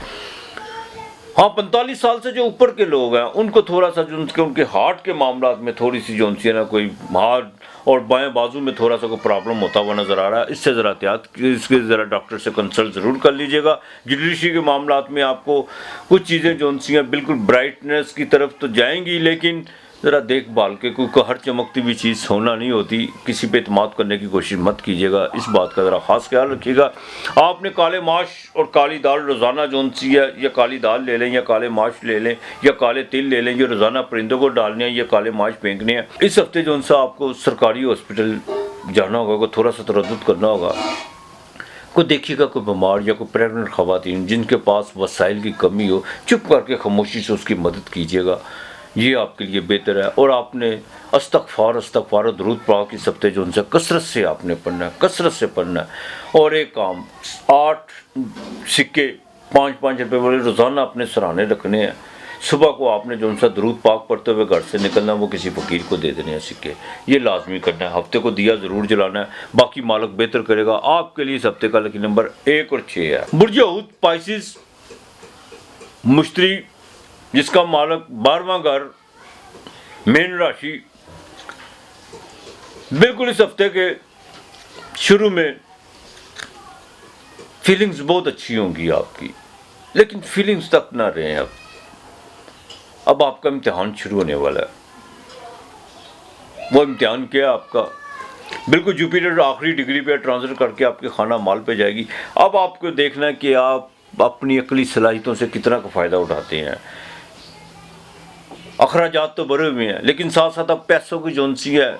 हाँ, 45 साल से जो ऊपर के लोग हैं उनको थोड़ा सा जो उनके हार्ट के मामलात में थोड़ी सी जो उनसी है ना, कोई हार्ट और बाएं बाजू में थोड़ा सा कोई प्रॉब्लम होता हुआ नज़र आ रहा है। इससे ज़रा एहतियात, इसके ज़रा डॉक्टर से कंसल्ट ज़रूर कर लीजिएगा। जुडिशरी के मामलात में आपको कुछ चीज़ें जो उनसी हैं बिल्कुल ब्राइटनेस की तरफ तो जाएंगी, लेकिन ज़रा देखभाल के, कोई हर चमकती हुई चीज़ सोना नहीं होती, किसी पे इत्माद करने की कोशिश मत कीजिएगा, इस बात का ज़रा ख़ास ख्याल रखिएगा। आपने काले माश और काली दाल रोज़ाना जो सी है, या काली दाल ले लें या काले माश ले लें या काले तिल ले लें, ये रोज़ाना परिंदों को डालने हैं या काले माश फेंकने हैं। इस हफ्ते जो सा आपको सरकारी हॉस्पिटल जाना होगा, को थोड़ा सा तरद्दुद करना होगा। कोई देखिएगा कोई बीमार या कोई प्रेगनेंट ख़वातीन जिनके पास वसाइल की कमी हो, चुप करके खामोशी से उसकी मदद कीजिएगा, ये आपके लिए बेहतर है। और आपने इस्तग़फ़ार दुरूद पाक इस हफ्ते जो उनसे कसरत से आपने पढ़ना है, कसरत से पढ़ना है। और एक काम, 8 सिक्के 5-5 रुपये वाले रोज़ाना अपने सराहने रखने हैं। सुबह को आपने जो उनसे दुरूद पाक पढ़ते हुए घर से निकलना, वो किसी फ़कीर को दे देने हैं सिक्के, ये लाजमी करना है। हफ्ते को दिया ज़रूर जलाना है, बाकी मालिक बेहतर करेगा। आपके लिए इस हफ्ते का लकी नंबर 1 और 6 है। बुर्ज हूत पाइसिस मुश्तरी, जिसका मालिक 12वां घर, मेन राशि, बिल्कुल इस हफ्ते के शुरू में फीलिंग्स बहुत अच्छी होंगी आपकी, लेकिन फीलिंग्स तक ना रहे। अब आपका इम्तिहान शुरू होने वाला है। वो इम्तिहान क्या है आपका? बिल्कुल जुपिटर आखिरी डिग्री पे ट्रांसफर करके आपके खाना माल पे जाएगी। अब आपको देखना है कि आप अपनी अकली सलाहियतों से कितना का फ़ायदा उठाते हैं। अखराजात तो बढ़े हुए हैं, लेकिन साथ साथ अब पैसों की जो सी है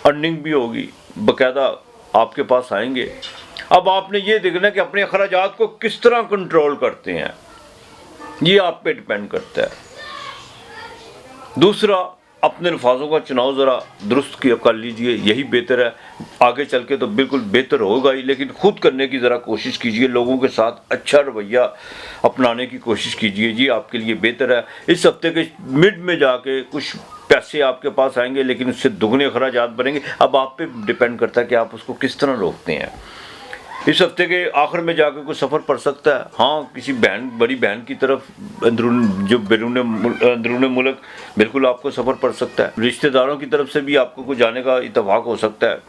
अर्निंग भी होगी, बाकायदा आपके पास आएंगे। अब आपने ये देखना है कि अपने अखराजात को किस तरह कंट्रोल करते हैं, ये आप पे डिपेंड करता है। दूसरा, अपने अल्फाजों का चुनाव ज़रा दुरुस्त कर लीजिए, यही बेहतर है। आगे चल के तो बिल्कुल बेहतर होगा ही, लेकिन खुद करने की ज़रा कोशिश कीजिए, लोगों के साथ अच्छा रवैया अपनाने की कोशिश कीजिए, ये आपके लिए बेहतर है। इस हफ्ते के मिड में जाके कुछ पैसे आपके पास आएंगे, लेकिन उससे दुगने अखराजात बनेंगे। अब आप पे डिपेंड करता है कि आप उसको किस तरह रोकते हैं। इस हफ्ते के आखिर में जाकर कोई सफ़र पड़ सकता है। हाँ, किसी बड़ी बहन की तरफ अंदरून मुल्क बिल्कुल आपको सफ़र पड़ सकता है। रिश्तेदारों की तरफ से भी आपको कुछ जाने का इत्तेफाक हो सकता है।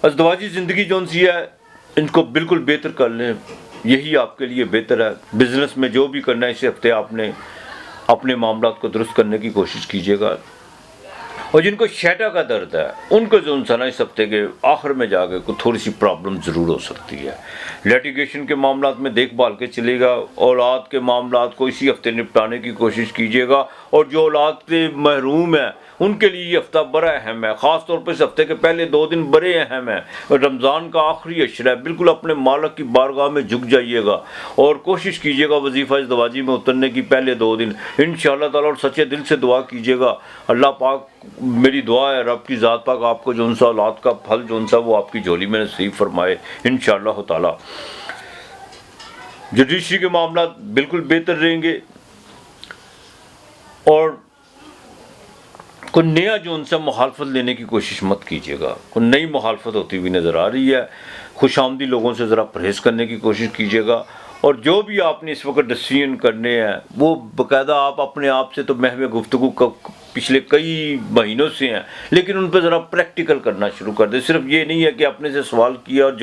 अज़दवाजी ज़िंदगी जो सी है, इनको बिल्कुल बेहतर कर लें, यही आपके लिए बेहतर है। बिज़नेस में जो भी करना है इस हफ्ते आपने अपने मामलात को दुरुस्त करने की कोशिश कीजिएगा। और जिनको शैटा का दर्द है उनको जो सा ना इस हफ्ते के आखिर में जाकर कोई थोड़ी सी प्रॉब्लम ज़रूर हो सकती है। लिटिगेशन के मामलात में देखभाल के चलेगा। औलाद के मामलात को इसी हफ्ते निपटाने की कोशिश कीजिएगा। और जो औलाद से महरूम है उनके लिए ये हफ्ता बड़ा अहम है। ख़ास तौर पर इस हफ्ते के पहले 2 दिन बड़े अहम हैं। रमज़ान का आखिरी अशरा है, बिल्कुल अपने मालिक की बारगाह में झुक जाइएगा और कोशिश कीजिएगा वजीफ़ा इज़्दवाजी में उतरने की पहले 2 दिन इंशाअल्लाह ताला। और सच्चे दिल से दुआ कीजिएगा। अल्लाह पाक, मेरी दुआ है रब की ज़ात पाक आपको जो सा औलाद का फल जो सा वो आपकी झोली में नसीब फरमाए इंशाअल्लाह ताला। जुडिशरी के मामला बिल्कुल बेहतर रहेंगे। और कोई नया जो उनसे मुखालफत लेने की कोशिश मत कीजिएगा। कोई नई मुखालफत होती हुई नज़र आ रही है। खुशामदी लोगों से ज़रा परहेज़ करने की कोशिश कीजिएगा। और जो भी आपने इस वक्त डिसीजन करने हैं वो बाकायदा आप अपने आप से तो महवे गुफ्तगू का पिछले कई महीनों से हैं, लेकिन उन पर ज़रा प्रैक्टिकल करना शुरू कर दें। सिर्फ ये नहीं है कि आपने से सवाल किया और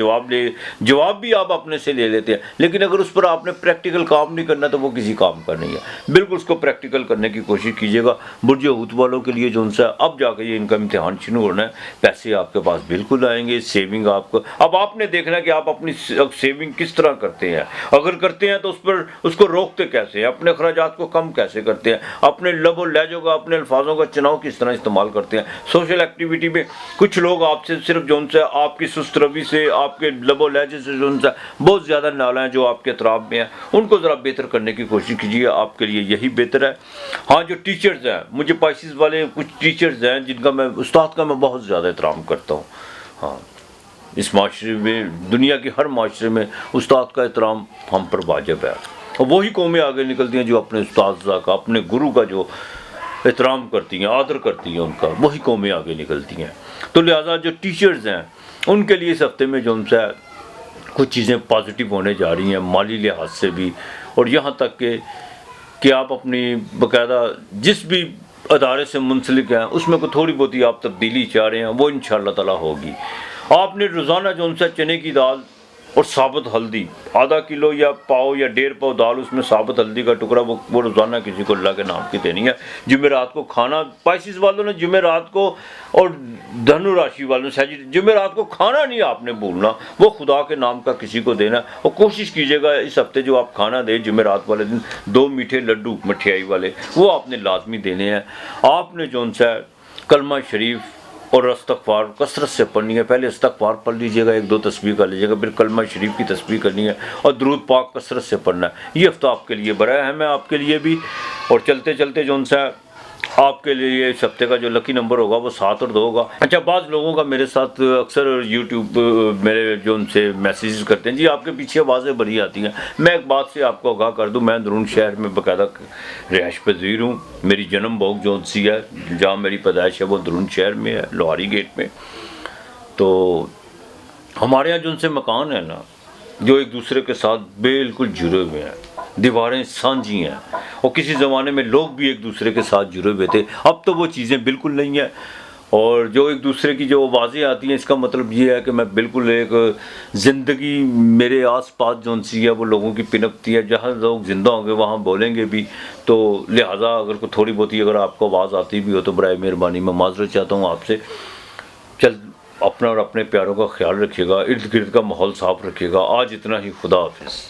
जवाब भी आप अपने से ले लेते हैं, लेकिन अगर उस पर आपने प्रैक्टिकल काम नहीं करना तो वो किसी काम का नहीं है। बिल्कुल उसको प्रैक्टिकल करने की कोशिश कीजिएगा। बुर्ज हूत वालों के लिए जो उनसे अब जाकर ये इनका इम्तिहान शुरू होना है, पैसे आपके पास बिल्कुल आएंगे। सेविंग आपको अब आपने देखना है कि आप अपनी सेविंग किस तरह करते हैं। अगर करते हैं तो उस पर उसको रोकते कैसे हैं, अपने अखराजात को कम कैसे करते हैं, अपने लबो लहजों का अपने अल्फाजों का चुनाव किस तरह इस्तेमाल करते हैं। सोशल एक्टिविटी में कुछ लोग आपसे सिर्फ जो उनसे आपकी सुस्त रवि से, आपके लबो लहजे से जो उनसे बहुत ज़्यादा नाला हैं जो आपके अतराफ में हैं, उनको ज़रा बेहतर करने की कोशिश कीजिए। आपके लिए यही बेहतर है। हाँ, जो टीचर्स हैं, मुझे पाइसिस वाले कुछ टीचर्स हैं जिनका मैं उस्ताद का मैं बहुत ज़्यादा एहतराम करता हूँ। हाँ, इस माशरे में, दुनिया के हर माशरे में उस्ताद का एहतराम हम पर वाजिब है। और वही कौमें आगे निकलती हैं जो अपने उस्ताद का, अपने गुरु का जो एहतराम करती हैं, आदर करती हैं उनका, वही कौमें आगे निकलती हैं। तो लिहाजा जो टीचर्स हैं उनके लिए इस हफ्ते में जो उनसे कुछ चीज़ें पॉजिटिव होने जा रही हैं, माली लिहाज से भी। और यहाँ तक कि आप अपनी बाकायदा जिस भी अदारे से मुंसलिक हैं उसमें को थोड़ी बहुत ही आप तब्दीली चाह रहे हैं, वो इंशाअल्लाह ताला होगी। आपने रोज़ाना जो उनसे चने की दाल और साबुत हल्दी आधा किलो या पाव या 1.5 पाव दाल, उसमें साबुत हल्दी का टुकड़ा, वो रोज़ाना किसी को अल्लाह के नाम की देनी है। जुमेरात को खाना, पाइसिस वालों ने जुमेरात को, और धनु राशि वालों ने जुमेरात को खाना नहीं आपने भूलना, वो खुदा के नाम का किसी को देना। और कोशिश कीजिएगा इस हफ्ते जो आप खाना दें जुमेरात वाले दिन 2 मीठे लड्डू मठियाई वाले वो आपने लाजमी देने हैं। आपने जो उनसे कलमा शरीफ और इस्तग़फ़ार कसरत से पढ़नी है। पहले इस्तग़फ़ार पढ़ लीजिएगा, 1-2 तस्बीह कर लीजिएगा, फिर कलमा शरीफ की तस्बीह करनी है और दुरूद पाक कसरत से पढ़ना है। ये हफ्ता आपके लिए बड़ा अहम है, आपके लिए भी। और चलते चलते जो उनसे आपके लिए इस हफ्ते का जो लकी नंबर होगा वो 7 और 2 होगा। अच्छा, बाज़ लोगों का मेरे साथ अक्सर यूट्यूब मेरे जो उनसे मैसेजेस करते हैं, जी आपके पीछे आवाज़ें बड़ी आती हैं। मैं एक बात से आपको आगाह कर दूं, मैं दरून शहर में बाकायदा रिहाइश पजीर हूँ। मेरी जन्म बहु जो सी है, जहाँ मेरी पैदाइश है वो दरून शहर में है, लोहारी गेट में। तो हमारे यहाँ जो उनसे मकान है ना, जो एक दूसरे के साथ बिल्कुल जुड़े हुए हैं, दीवारें सांझी हैं, और किसी ज़माने में लोग भी एक दूसरे के साथ जुड़े हुए थे। अब तो वो चीज़ें बिल्कुल नहीं है। और जो एक दूसरे की जो आवाज़ें आती हैं, इसका मतलब ये है कि मैं बिल्कुल एक ज़िंदगी मेरे आस-पास जो सी है वो लोगों की पिनपती है। जहाँ लोग ज़िंदा होंगे वहाँ बोलेंगे भी। तो लिहाजा अगर कोई थोड़ी बहुत ही अगर आपको आवाज़ आती भी हो तो बराए मेहरबानी मैं माज़रत चाहता हूँ आपसे। अपना और अपने प्यारों का ख्याल रखिएगा, इर्द गिर्द का माहौल साफ़ रखिएगा। आज इतना ही, खुदा हाफिज़।